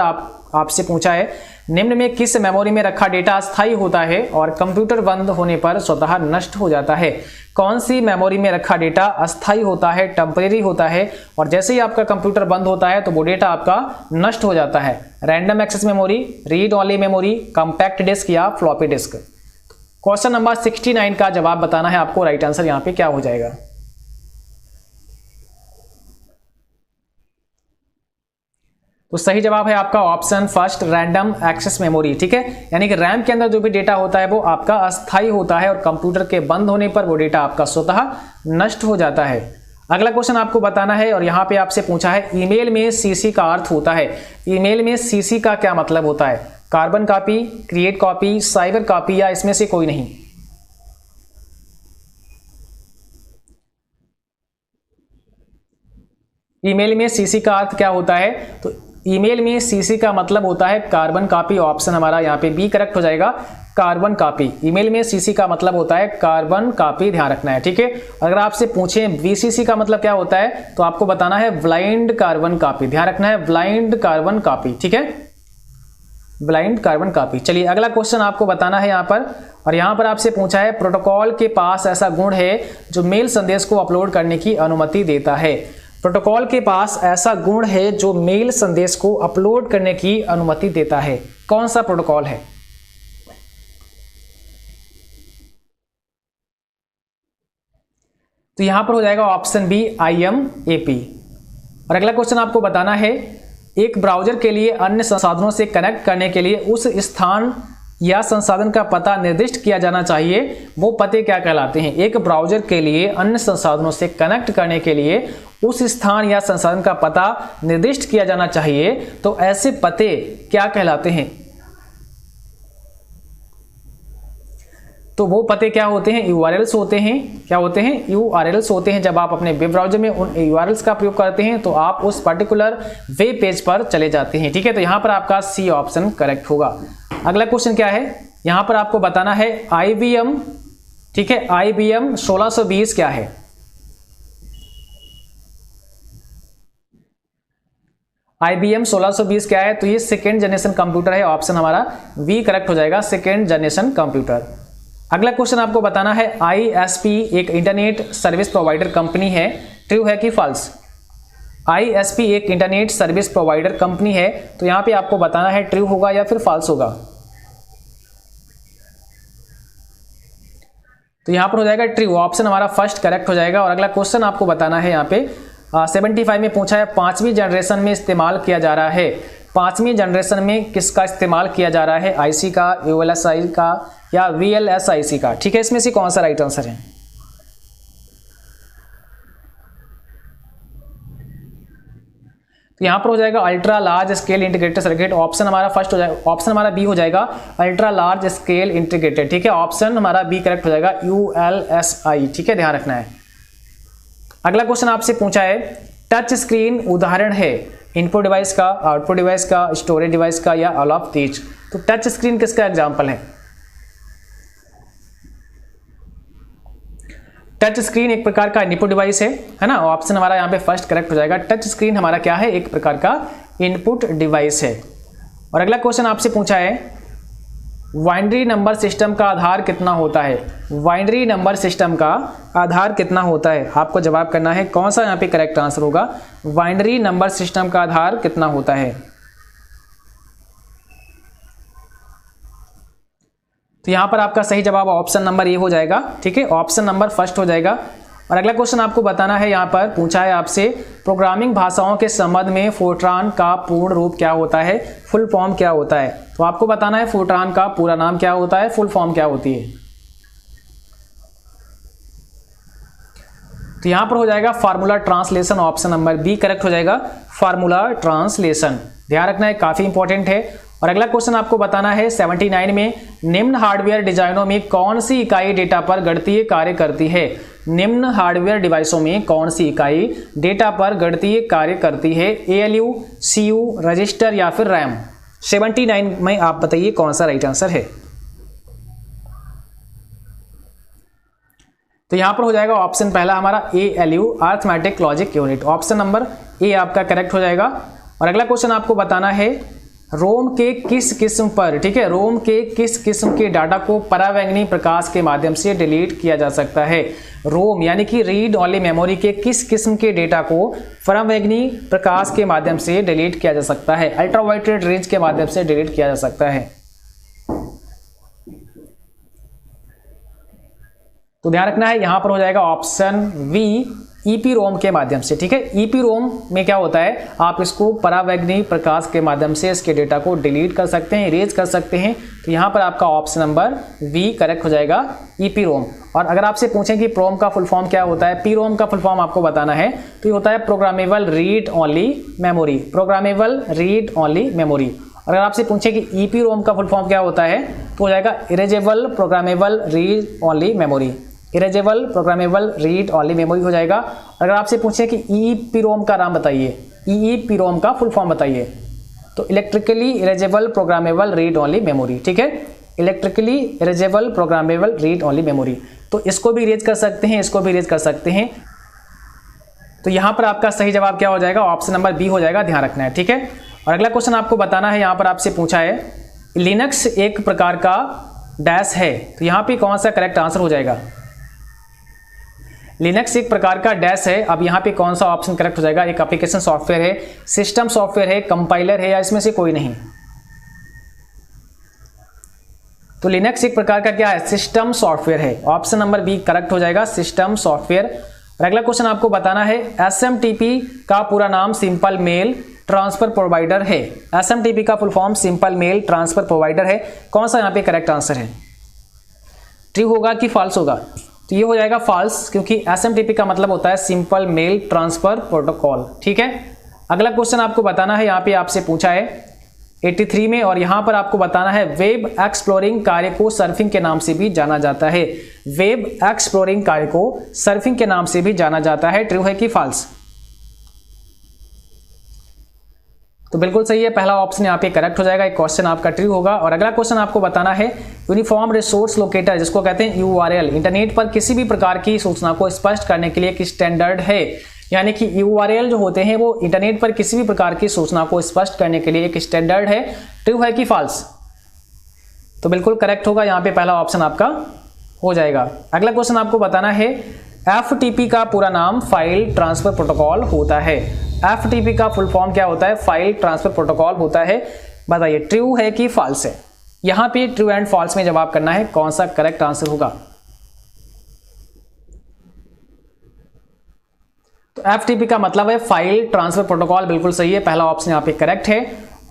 आपसे पूछा है निम्न में किस मेमोरी में रखा डेटा अस्थायी होता है और कंप्यूटर बंद होने पर स्वतः नष्ट हो जाता है। कौन सी मेमोरी में रखा डेटा अस्थायी होता है, टेम्परेरी होता है, और जैसे ही आपका कंप्यूटर बंद होता है तो वो डेटा आपका नष्ट हो जाता है। Random access memory, read only memory, compact disc या फ्लॉपी डिस्क। क्वेश्चन नंबर 69 का जवाब बताना है आपको, राइट आंसर यहाँ पे क्या हो जाएगा। तो सही जवाब है आपका option first, random access memory, ठीक है। यानी कि रैम के अंदर जो भी डेटा होता है वो आपका अस्थायी होता है, और कंप्यूटर के बंद होने पर वो डेटा आपका स्वतः नष्ट हो जाता है। अगला क्वेश्चन आपको बताना है, और यहाँ पे आपसे पूछा है ईमेल में सीसी का अर्थ होता है। ईमेल में सीसी का क्या मतलब होता है, carbon copy, create copy, cyber copy, या इसमें से कोई नहीं। ईमेल में सीसी का अर्थ क्या होता है, तो ईमेल में सीसी का मतलब होता है कार्बन कॉपी, ऑप्शन हमारा यहाँ पे बी करेक्ट हो जाएगा, कार्बन कॉपी। ईमेल में सीसी का मतलब होता है कार्बन कॉपी, ध्यान रखना है, ठीक है। अगर आपसे पूछें वीसीसी का मतलब क्या होता है, तो आपको बताना है ब्लाइंड कार्बन कॉपी, ध्यान रखना है, ब्लाइंड कार्बन कॉपी, ठीक है, ब्लाइंड कार्बन कॉपी। चलिए अगला क्वेश्चन आपको बताना है यहाँ पर, और यहाँ पर आपसे पूछा है प्रोटोकॉल के पास ऐसा गुण है जो मेल संदेश को अपलोड करने की अनुमति देता है। प्रोटोकॉल के पास ऐसा गुण है जो मेल संदेश को अपलोड करने की अनुमति देता है, कौन सा प्रोटोकॉल है। तो यहां पर हो जाएगा ऑप्शन बी, IMAP। और अगला क्वेश्चन आपको बताना है एक ब्राउजर के लिए अन्य संसाधनों से कनेक्ट करने के लिए उस स्थान या संसाधन का पता निर्दिष्ट किया जाना चाहिए, वो पते क्या कहलाते हैं। एक ब्राउजर के लिए अन्य संसाधनों से कनेक्ट करने के लिए उस स्थान या संसाधन का पता निर्दिष्ट किया जाना चाहिए, तो ऐसे पते क्या कहलाते हैं। तो वो पते क्या होते हैं, URLs होते हैं। क्या होते हैं, URLs होते हैं। जब आप अपने वेब ब्राउजर में उन URLs का प्रयोग करते हैं तो आप उस पर्टिकुलर वेब पेज पर चले जाते हैं, ठीक है। तो यहाँ पर आपका सी ऑप्शन करेक्ट होगा। अगला क्वेश्चन क्या है, यहाँ पर आपको बताना है IBM, ठीक है, IBM 1620 क्या है। IBM 1620 क्या है? तो ये सेकेंड जनरेशन कंप्यूटर है, ऑप्शन हमारा बी करेक्ट हो जाएगा, सेकेंड जनरेशन कंप्यूटर। अगला क्वेश्चन आपको बताना है ISP एक इंटरनेट सर्विस प्रोवाइडर कंपनी है, ट्रू है कि फॉल्स? ISP एक इंटरनेट सर्विस प्रोवाइडर कंपनी है, तो यहां पे आपको बताना है ट्रू होगा या फिर फॉल्स होगा। तो यहां पर हो जाएगा ट्रू, ऑप्शन हमारा फर्स्ट करेक्ट हो जाएगा। और अगला क्वेश्चन आपको बताना है यहाँ पे 75 में पूछा है, पांचवी जनरेशन में इस्तेमाल किया जा रहा है, पांचवी जनरेशन में किसका इस्तेमाल किया जा रहा है? IC का, ULSI का या VLSIC का? ठीक है, इसमें से कौन सा राइट आंसर है? तो यहां पर हो जाएगा ultra large scale integrated circuit, option हमारा फर्स्ट हो जाएगा, ऑप्शन हमारा बी हो जाएगा, अल्ट्रा लार्ज स्केल इंटीग्रेटेड। ठीक है, ऑप्शन हमारा बी करेक्ट हो जाएगा, ULSI। ठीक है, ध्यान रखना है। अगला क्वेश्चन आपसे पूछा है, टच स्क्रीन उदाहरण है इनपुट डिवाइस का, आउटपुट डिवाइस का, स्टोरेज डिवाइस का या ऑल ऑफ दीज? तो टच स्क्रीन किसका एग्जाम्पल है? टच स्क्रीन एक प्रकार का इनपुट डिवाइस है ना, ऑप्शन हमारा यहाँ पे फर्स्ट करेक्ट हो जाएगा। टच स्क्रीन हमारा क्या है? एक प्रकार का इनपुट डिवाइस है। और अगला क्वेश्चन आपसे पूछा है, बाइनरी नंबर सिस्टम का आधार कितना होता है? बाइनरी नंबर सिस्टम का आधार कितना होता है? आपको जवाब करना है कौन सा यहाँ पे करेक्ट आंसर होगा। बाइनरी नंबर सिस्टम का आधार कितना होता है? तो यहां पर आपका सही जवाब ऑप्शन नंबर ए हो जाएगा। ठीक है, ऑप्शन नंबर फर्स्ट हो जाएगा। और अगला क्वेश्चन आपको बताना है, यहां पर पूछा है आपसे, प्रोग्रामिंग भाषाओं के संबंध में फोर्ट्रान का पूर्ण रूप क्या होता है? फुल फॉर्म क्या होता है? तो आपको बताना है फोर्ट्रान का पूरा नाम क्या होता है, फुल फॉर्म क्या होती है। तो यहां पर हो जाएगा formula translation, option number B correct हो जाएगा, फार्मूला ट्रांसलेशन। ध्यान रखना है, काफी इंपॉर्टेंट है। और अगला क्वेश्चन आपको बताना है 79 में, निम्न हार्डवेयर डिजाइनों में कौन सी इकाई डेटा पर गणितीय कार्य करती है? निम्न हार्डवेयर डिवाइसों में कौन सी इकाई डेटा पर गणितीय कार्य करती है? ALU, CU, रजिस्टर या फिर रैम? 79 में आप बताइए कौन सा राइट आंसर है। तो यहां पर हो जाएगा ऑप्शन पहला हमारा ALU, arithmetic logic unit, option number A आपका करेक्ट हो जाएगा। और अगला क्वेश्चन आपको बताना है, रोम के किस किस्म पर, ठीक है, रोम के किस किस्म के डाटा को परावैंगनी प्रकाश के माध्यम से डिलीट किया जा सकता है? रोम यानी कि रीड ओनली मेमोरी के किस किस्म के डेटा को परावैंगनी प्रकाश के माध्यम से डिलीट किया जा सकता है? अल्ट्रावायलेट रेंज के माध्यम से डिलीट किया जा सकता है। तो ध्यान रखना है, यहां पर हो जाएगा ऑप्शन बी, EPROM के माध्यम से। ठीक है, EPROM में क्या होता है, आप इसको परावैंगनी प्रकाश के माध्यम से इसके डेटा को डिलीट कर सकते हैं, इरेज कर सकते हैं। तो यहाँ पर आपका ऑप्शन नंबर बी करेक्ट हो जाएगा, EPROM। और अगर आपसे पूछें कि प्रोम का फुल फॉर्म क्या होता है, PROM का फुल फॉर्म आपको बताना है, तो ये होता है programmable read only memory, programmable read only memory. अगर आपसे पूछे कि EPROM का फुल फॉर्म क्या होता है, तो हो जाएगा erasable programmable read only memory, erasable programmable read only memory हो जाएगा। अगर आपसे पूछे कि EEPROM का नाम बताइए, EEPROM का फुल फॉर्म बताइए, तो electrically erasable programmable read only memory. ठीक है, electrically erasable programmable read only memory. तो इसको भी इरेज कर सकते हैं, इसको भी इरेज कर सकते हैं। तो यहां पर आपका सही जवाब क्या हो जाएगा, ऑप्शन नंबर बी हो जाएगा, ध्यान रखना है। ठीक है, और अगला क्वेश्चन आपको बताना है, यहां पर आपसे पूछा है, लिनक्स एक प्रकार का डैश है, तो यहां पे कौन सा करेक्ट आंसर हो जाएगा? लिनक्स एक प्रकार का डैश है, अब यहाँ पे कौन सा ऑप्शन करेक्ट हो जाएगा? एक एप्लीकेशन सॉफ्टवेयर है, सिस्टम सॉफ्टवेयर है, कंपाइलर है, या इसमें से कोई नहीं? तो लिनक्स एक प्रकार का क्या है? सिस्टम सॉफ्टवेयर है, ऑप्शन नंबर बी करेक्ट हो जाएगा, सिस्टम सॉफ्टवेयर। अगला क्वेश्चन आपको बताना है, SMTP का पूरा नाम सिंपल मेल ट्रांसफर प्रोवाइडर है, SMTP का full form simple mail transfer provider है, कौन सा यहाँ पे करेक्ट आंसर है? ट्रू होगा कि फॉल्स होगा? तो ये हो जाएगा फॉल्स, क्योंकि SMTP का मतलब होता है सिंपल मेल ट्रांसफर प्रोटोकॉल। ठीक है, अगला क्वेश्चन आपको बताना है, यहाँ पे आपसे पूछा है 83 में, और यहाँ पर आपको बताना है, वेब एक्सप्लोरिंग कार्य को सर्फिंग के नाम से भी जाना जाता है, वेब एक्सप्लोरिंग कार्य को सर्फिंग के नाम से भी जाना जाता है, ट्रू है कि फॉल्स? तो बिल्कुल सही है, पहला ऑप्शन यहाँ पे करेक्ट हो जाएगा, एक क्वेश्चन आपका ट्रू होगा। और अगला क्वेश्चन आपको बताना है, यूनिफॉर्म रिसोर्स लोकेटर जिसको कहते हैं URL, इंटरनेट पर किसी भी प्रकार की सूचना को स्पष्ट करने के लिए एक स्टैंडर्ड है, यानी कि URL जो होते हैं वो इंटरनेट पर किसी भी प्रकार की सूचना को स्पष्ट करने के लिए एक स्टैंडर्ड है। ट्रू है कि फॉल्स? तो बिल्कुल करेक्ट होगा, यहाँ पे पहला ऑप्शन आपका हो जाएगा। अगला क्वेश्चन आपको बताना है FTP का पूरा नाम फाइल ट्रांसफर प्रोटोकॉल होता है। FTP का फुल फॉर्म क्या होता है? फाइल ट्रांसफर प्रोटोकॉल होता है। बताइए ट्रू है कि फॉल्स है? यहाँ पे ट्रू एंड फॉल्स में जवाब करना है, कौन सा करेक्ट आंसर होगा। तो FTP का मतलब है फाइल ट्रांसफर प्रोटोकॉल, बिल्कुल सही है, पहला ऑप्शन यहाँ पे करेक्ट है।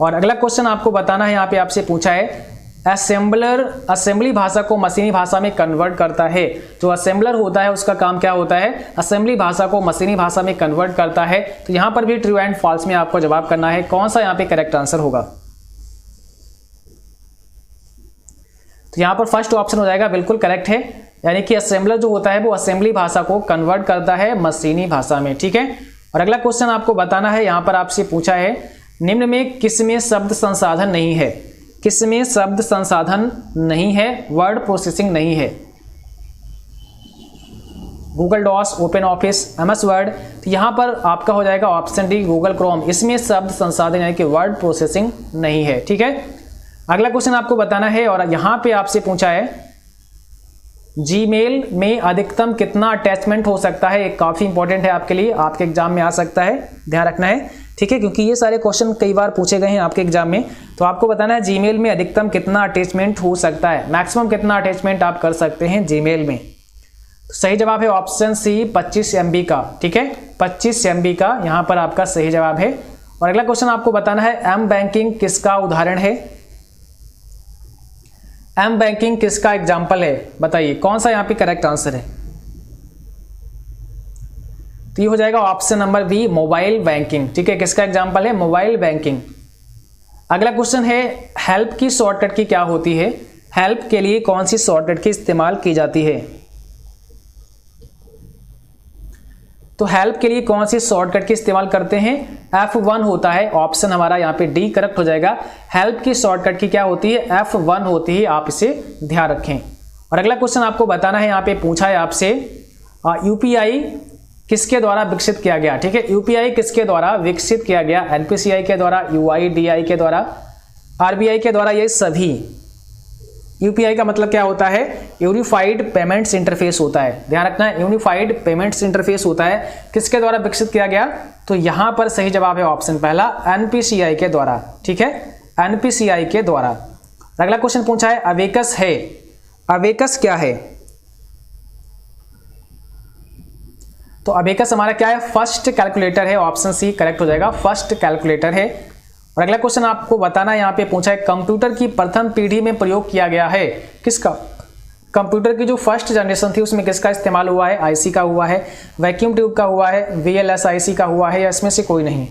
और अगला क्वेश्चन आपको बताना है, यहाँ पे आपसे पूछा है असेंबलर असेंबली भाषा को मशीनी भाषा में कन्वर्ट करता है। जो असेंबलर होता है उसका काम क्या होता है? असेंबली भाषा को मशीनी भाषा में कन्वर्ट करता है। तो यहाँ पर भी ट्रू एंड फॉल्स में आपको जवाब करना है, कौन सा यहाँ पे करेक्ट आंसर होगा। तो यहाँ पर फर्स्ट ऑप्शन हो जाएगा, बिल्कुल करेक्ट है, यानी कि असेंबलर जो होता है वो असेंबली भाषा को कन्वर्ट करता है मशीनी भाषा में, ठीक है। और अगला क्वेश्चन आपको बताना है, यहाँ पर आपसे पूछा है निम्न में किसमें शब्द संसाधन नहीं है? किसमें शब्द संसाधन नहीं है? वर्ड प्रोसेसिंग नहीं है। Google DOS, open office, MS word. तो यहाँ पर आपका हो जाएगा ऑप्शन डी गूगल क्रोम, इसमें शब्द संसाधन यानी कि वर्ड प्रोसेसिंग नहीं है, ठीक है। अगला क्वेश्चन आपको बताना है और यहाँ पे आपसे पूछा है जीमेल में अधिकतम कितना अटैचमेंट हो सकता है? काफी इंपॉर्टेंट है आपके लिए, आपके एग्जाम में आ सकता है, ध्यान रखना है, ठीक है, क्योंकि ये सारे क्वेश्चन कई बार पूछे गए हैं आपके एग्जाम में। तो आपको बताना है जीमेल में अधिकतम कितना अटैचमेंट हो सकता है, मैक्सिमम कितना अटैचमेंट आप कर सकते हैं जीमेल में। तो सही जवाब है ऑप्शन सी 25 MB का, ठीक है, 25 MB का यहाँ पर आपका सही जवाब है। और अगला क्वेश्चन आपको बताना है M बैंकिंग किसका उदाहरण है? M बैंकिंग किसका एग्जाम्पल है? बताइए कौन सा यहाँ पे करेक्ट आंसर है। तो ये हो जाएगा option number B mobile banking, ठीक है, किसका एग्जाम्पल है? Mobile banking. अगला क्वेश्चन है हेल्प की शॉर्टकट की क्या होती है? हेल्प के लिए कौन सी शॉर्टकट की इस्तेमाल की जाती है? तो हेल्प के लिए कौन सी शॉर्टकट की इस्तेमाल करते हैं? F1 होता है, ऑप्शन हमारा यहाँ पे डी करेक्ट हो जाएगा। हेल्प की शॉर्टकट की क्या होती है? F1 होती है, आप इसे ध्यान रखें। और अगला क्वेश्चन आपको बताना है, यहाँ पे पूछा है आपसे UPI किसके द्वारा विकसित किया गया? ठीक है, UPI किसके द्वारा विकसित किया गया? NPCI के द्वारा, UIDAI के द्वारा, RBI के द्वारा, ये सभी। UPI का मतलब क्या होता है? यूनिफाइड पेमेंट्स इंटरफेस होता है, ध्यान रखना है, यूनिफाइड पेमेंट्स इंटरफेस होता है। किसके द्वारा विकसित किया गया? तो यहां पर सही जवाब है ऑप्शन पहला NPCI के द्वारा, ठीक है, NPCI के द्वारा। अगला क्वेश्चन पूछा है अवेकस है, अवेकस क्या है? तो अबेकस हमारा क्या है? फर्स्ट कैलकुलेटर है, ऑप्शन सी करेक्ट हो जाएगा, फर्स्ट कैलकुलेटर है। और अगला क्वेश्चन आपको बताना है, यहाँ पे पूछा है कंप्यूटर की प्रथम पीढ़ी में प्रयोग किया गया है किसका? कंप्यूटर की जो फर्स्ट जनरेशन थी उसमें किसका इस्तेमाल हुआ है? आईसी का हुआ है, वैक्यूम ट्यूब का हुआ है, VLSI का हुआ है, या इसमें से कोई नहीं?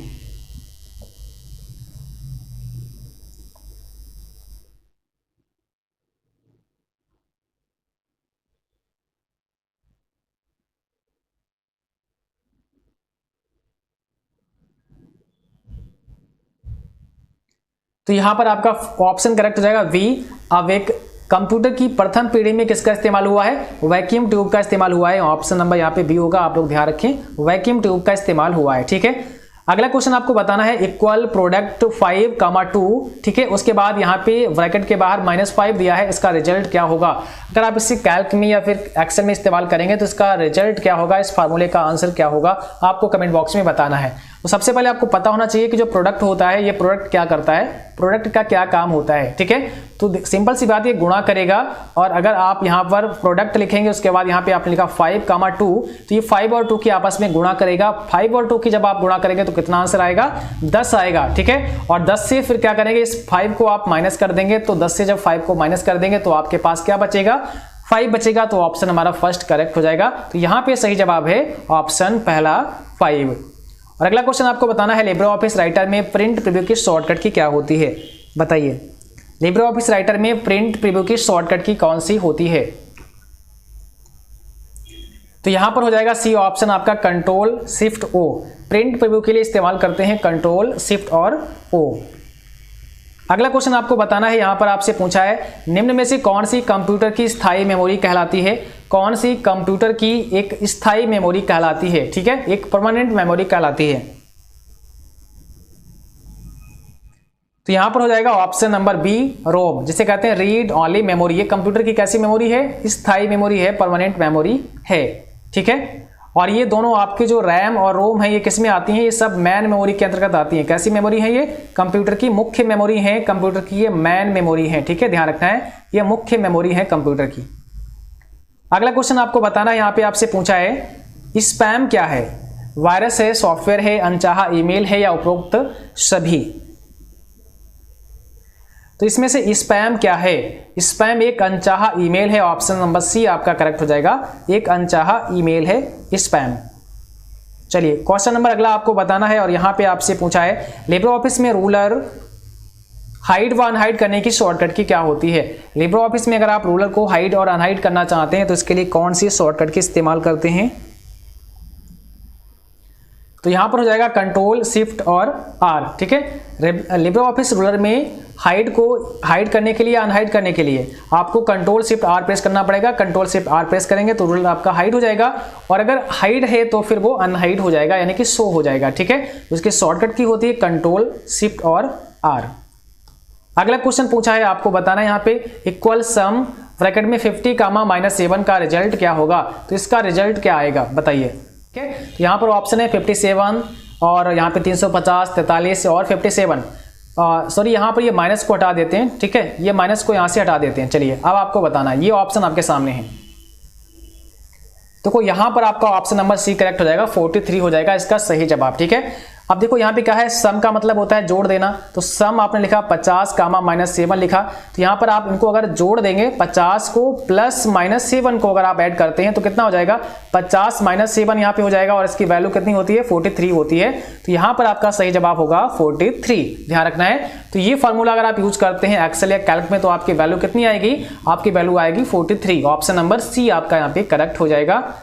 तो यहां पर आपका ऑप्शन करेक्ट हो जाएगा वी, अवेक। कंप्यूटर की प्रथम पीढ़ी में किसका इस्तेमाल हुआ है? वैक्यूम ट्यूब का इस्तेमाल हुआ है, ऑप्शन नंबर यहाँ पे बी होगा, आप लोग ध्यान रखें, वैक्यूम ट्यूब का इस्तेमाल हुआ है, ठीक है। अगला क्वेश्चन आपको बताना है इक्वल प्रोडक्ट 5,2, ठीक है, उसके बाद यहाँ पे ब्रैकेट के बाहर -5 दिया है, इसका रिजल्ट क्या होगा? अगर आप इसे कैल्क में या फिर एक्सेल में इस्तेमाल करेंगे तो इसका रिजल्ट क्या होगा, इस फार्मूले का आंसर क्या होगा, आपको कमेंट बॉक्स में बताना है। तो सबसे पहले आपको पता होना चाहिए कि जो प्रोडक्ट होता है ये प्रोडक्ट क्या करता है, प्रोडक्ट का क्या काम होता है, ठीक है। तो सिंपल सी बात, ये गुणा करेगा, और अगर आप यहाँ पर प्रोडक्ट लिखेंगे उसके बाद यहाँ पे आपने लिखा 5,2, तो ये 5 और 2 की आपस में गुणा करेगा। 5 और 2 की जब आप गुणा करेंगे तो कितना आंसर आएगा? 10 आएगा, ठीक है। और 10 से फिर क्या करेंगे, इस 5 को आप माइनस कर देंगे, तो 10 से जब 5 को माइनस कर देंगे तो आपके पास क्या बचेगा? 5 बचेगा। तो ऑप्शन हमारा फर्स्ट करेक्ट हो जाएगा। तो यहाँ पे सही जवाब है ऑप्शन पहला 5। और अगला क्वेश्चन आपको बताना है लिब्रे ऑफिस राइटर में प्रिंट प्रीव्यू की शॉर्टकट की क्या होती है? बताइए, लिब्रे ऑफिस राइटर में प्रिंट प्रीव्यू की शॉर्टकट की कौन सी होती है? तो यहां पर हो जाएगा सी ऑप्शन आपका Ctrl+Shift+O। प्रिंट प्रीव्यू के लिए इस्तेमाल करते हैं Ctrl+Shift और O। अगला क्वेश्चन आपको बताना है, यहां पर आपसे पूछा है निम्न में से कौन सी कंप्यूटर की स्थायी मेमोरी कहलाती है? कौन सी कंप्यूटर की एक स्थायी मेमोरी कहलाती है, ठीक है, एक परमानेंट मेमोरी कहलाती है। तो यहां पर हो जाएगा ऑप्शन नंबर बी, रोम, जिसे कहते हैं रीड ओनली मेमोरी। ये कंप्यूटर की कैसी मेमोरी है, स्थायी मेमोरी है, परमानेंट मेमोरी है, ठीक है। और ये दोनों आपके जो रैम और रोम है ये किस में आती हैं, ये सब मैन मेमोरी के अंतर्गत आती हैं। कैसी मेमोरी है, ये कंप्यूटर की मुख्य मेमोरी है, कंप्यूटर की ये मैन मेमोरी है, ठीक है, ध्यान रखना है, ये मुख्य मेमोरी है कंप्यूटर की। अगला क्वेश्चन आपको बताना है, यहाँ पे आपसे पूछा है स्पैम क्या है, वायरस है, सॉफ्टवेयर है, अनचाहा ईमेल है या उपरोक्त सभी। तो इसमें से स्पैम क्या है, स्पैम एक अनचाहा ईमेल है, ऑप्शन नंबर सी आपका करेक्ट हो जाएगा, एक अनचाहा ईमेल है स्पैम। चलिए क्वेश्चन नंबर अगला आपको बताना है और यहां पे आपसे पूछा है लिब्रे ऑफिस में रूलर हाइड व अनहाइड करने की शॉर्टकट की क्या होती है। लिब्रे ऑफिस में अगर आप रूलर को हाइड और अनहाइड करना चाहते हैं तो इसके लिए कौन सी शॉर्टकट की इस्तेमाल करते हैं। तो यहां पर हो जाएगा कंट्रोल शिफ्ट और आर, ठीक है। लिब्रे ऑफिस रूलर में हाइड को हाइड करने के लिए, अनहाइड करने के लिए आपको कंट्रोल शिफ्ट आर प्रेस करना पड़ेगा। कंट्रोल शिफ्ट आर प्रेस करेंगे तो रूलर आपका हाइड हो जाएगा, और अगर हाइड है तो फिर वो अनहाइड हो जाएगा, यानी कि शो हो जाएगा, ठीक है। उसकी शॉर्टकट की होती है कंट्रोल शिफ्ट और आर। अगला क्वेश्चन पूछा है, आपको बताना है यहाँ पे इक्वल सम ब्रैकेट में 50, -7 का रिजल्ट क्या होगा। तो इसका रिजल्ट क्या आएगा बताइए, ठीक है। तो यहाँ पर ऑप्शन है 57 और यहाँ पे 350, 43 और 57। सॉरी, यहाँ पर ये माइनस को हटा देते हैं, ठीक है, ये माइनस को यहाँ से हटा देते हैं। चलिए अब आपको बताना है, ये ऑप्शन आपके सामने है। देखो यहाँ पर आपका ऑप्शन नंबर सी करेक्ट हो जाएगा, 43 हो जाएगा इसका सही जवाब, ठीक है। अब देखो यहाँ पे क्या है, सम का मतलब होता है जोड़ देना। तो सम आपने लिखा 50, -7 लिखा, तो यहाँ पर आप इनको अगर जोड़ देंगे 50 को प्लस -7 को अगर आप ऐड करते हैं तो कितना हो जाएगा, 50 -7 यहाँ पे हो जाएगा, और इसकी वैल्यू कितनी होती है, 43 होती है। तो यहाँ पर आपका सही जवाब होगा 43, ध्यान रखना है। तो ये फॉर्मूला अगर आप यूज करते हैं एक्सेल या कैल्क में तो आपकी वैल्यू कितनी आएगी, आपकी वैल्यू आएगी 43। ऑप्शन नंबर सी आपका यहाँ पे करेक्ट हो जाएगा।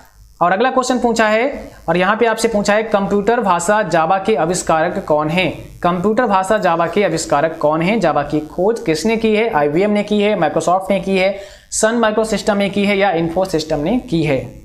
और अगला क्वेश्चन पूछा है और यहाँ पे आपसे पूछा है कंप्यूटर भाषा जावा के आविष्कारक कौन है। कंप्यूटर भाषा जावा के आविष्कारक कौन है, जावा की खोज किसने की है, IBM ने की है, माइक्रोसॉफ्ट ने की है, सन माइक्रोसिस्टम ने की है या इन्फोसिस्टम ने की है।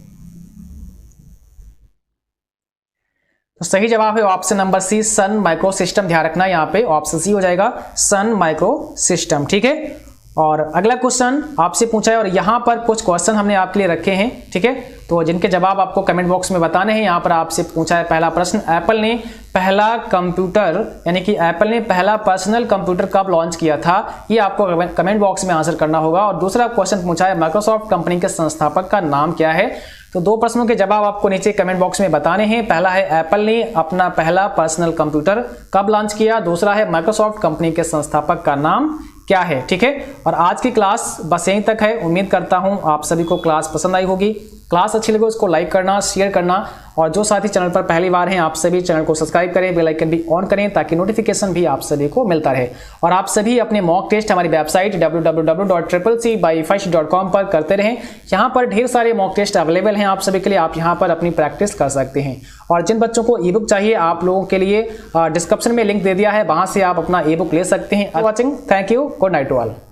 तो सही जवाब है ऑप्शन नंबर सी, सन माइक्रोसिस्टम। ध्यान रखना यहाँ पे ऑप्शन सी हो जाएगा, सन माइक्रोसिस्टम, ठीक है। और अगला क्वेश्चन आपसे पूछा है और यहाँ पर कुछ क्वेश्चन हमने आपके लिए रखे हैं, ठीक है, तो जिनके जवाब आपको कमेंट बॉक्स में बताने हैं। यहाँ पर आपसे पूछा है पहला प्रश्न, एप्पल ने पहला कंप्यूटर यानी कि एप्पल ने पहला पर्सनल कंप्यूटर कब लॉन्च किया था, ये आपको कमेंट बॉक्स में आंसर करना होगा। और दूसरा क्वेश्चन पूछा है माइक्रोसॉफ्ट कंपनी के संस्थापक का नाम क्या है। तो दो प्रश्नों के जवाब आपको नीचे कमेंट बॉक्स में बताने हैं। पहला है एप्पल ने अपना पहला पर्सनल कंप्यूटर कब लॉन्च किया, दूसरा है माइक्रोसॉफ्ट कंपनी के संस्थापक का नाम क्या है, ठीक है। और आज की क्लास बस यहीं तक है। उम्मीद करता हूं आप सभी को क्लास पसंद आई होगी। क्लास अच्छी लगे उसको लाइक करना, शेयर करना, और जो साथी चैनल पर पहली बार हैं आप सभी चैनल को सब्सक्राइब करें, बेल आइकन भी ऑन करें ताकि नोटिफिकेशन भी आप सभी को मिलता रहे। और आप सभी अपने मॉक टेस्ट हमारी वेबसाइट www.ccbyfish.com पर करते रहें। यहाँ पर ढेर सारे मॉक टेस्ट अवेलेबल हैं आप सभी के लिए, आप यहाँ पर अपनी प्रैक्टिस कर सकते हैं। और जिन बच्चों को ई बुक चाहिए आप लोगों के लिए डिस्क्रिप्शन में लिंक दे दिया है, वहां से आप अपना ई बुक ले सकते हैं। Watching, thank you, good night to all.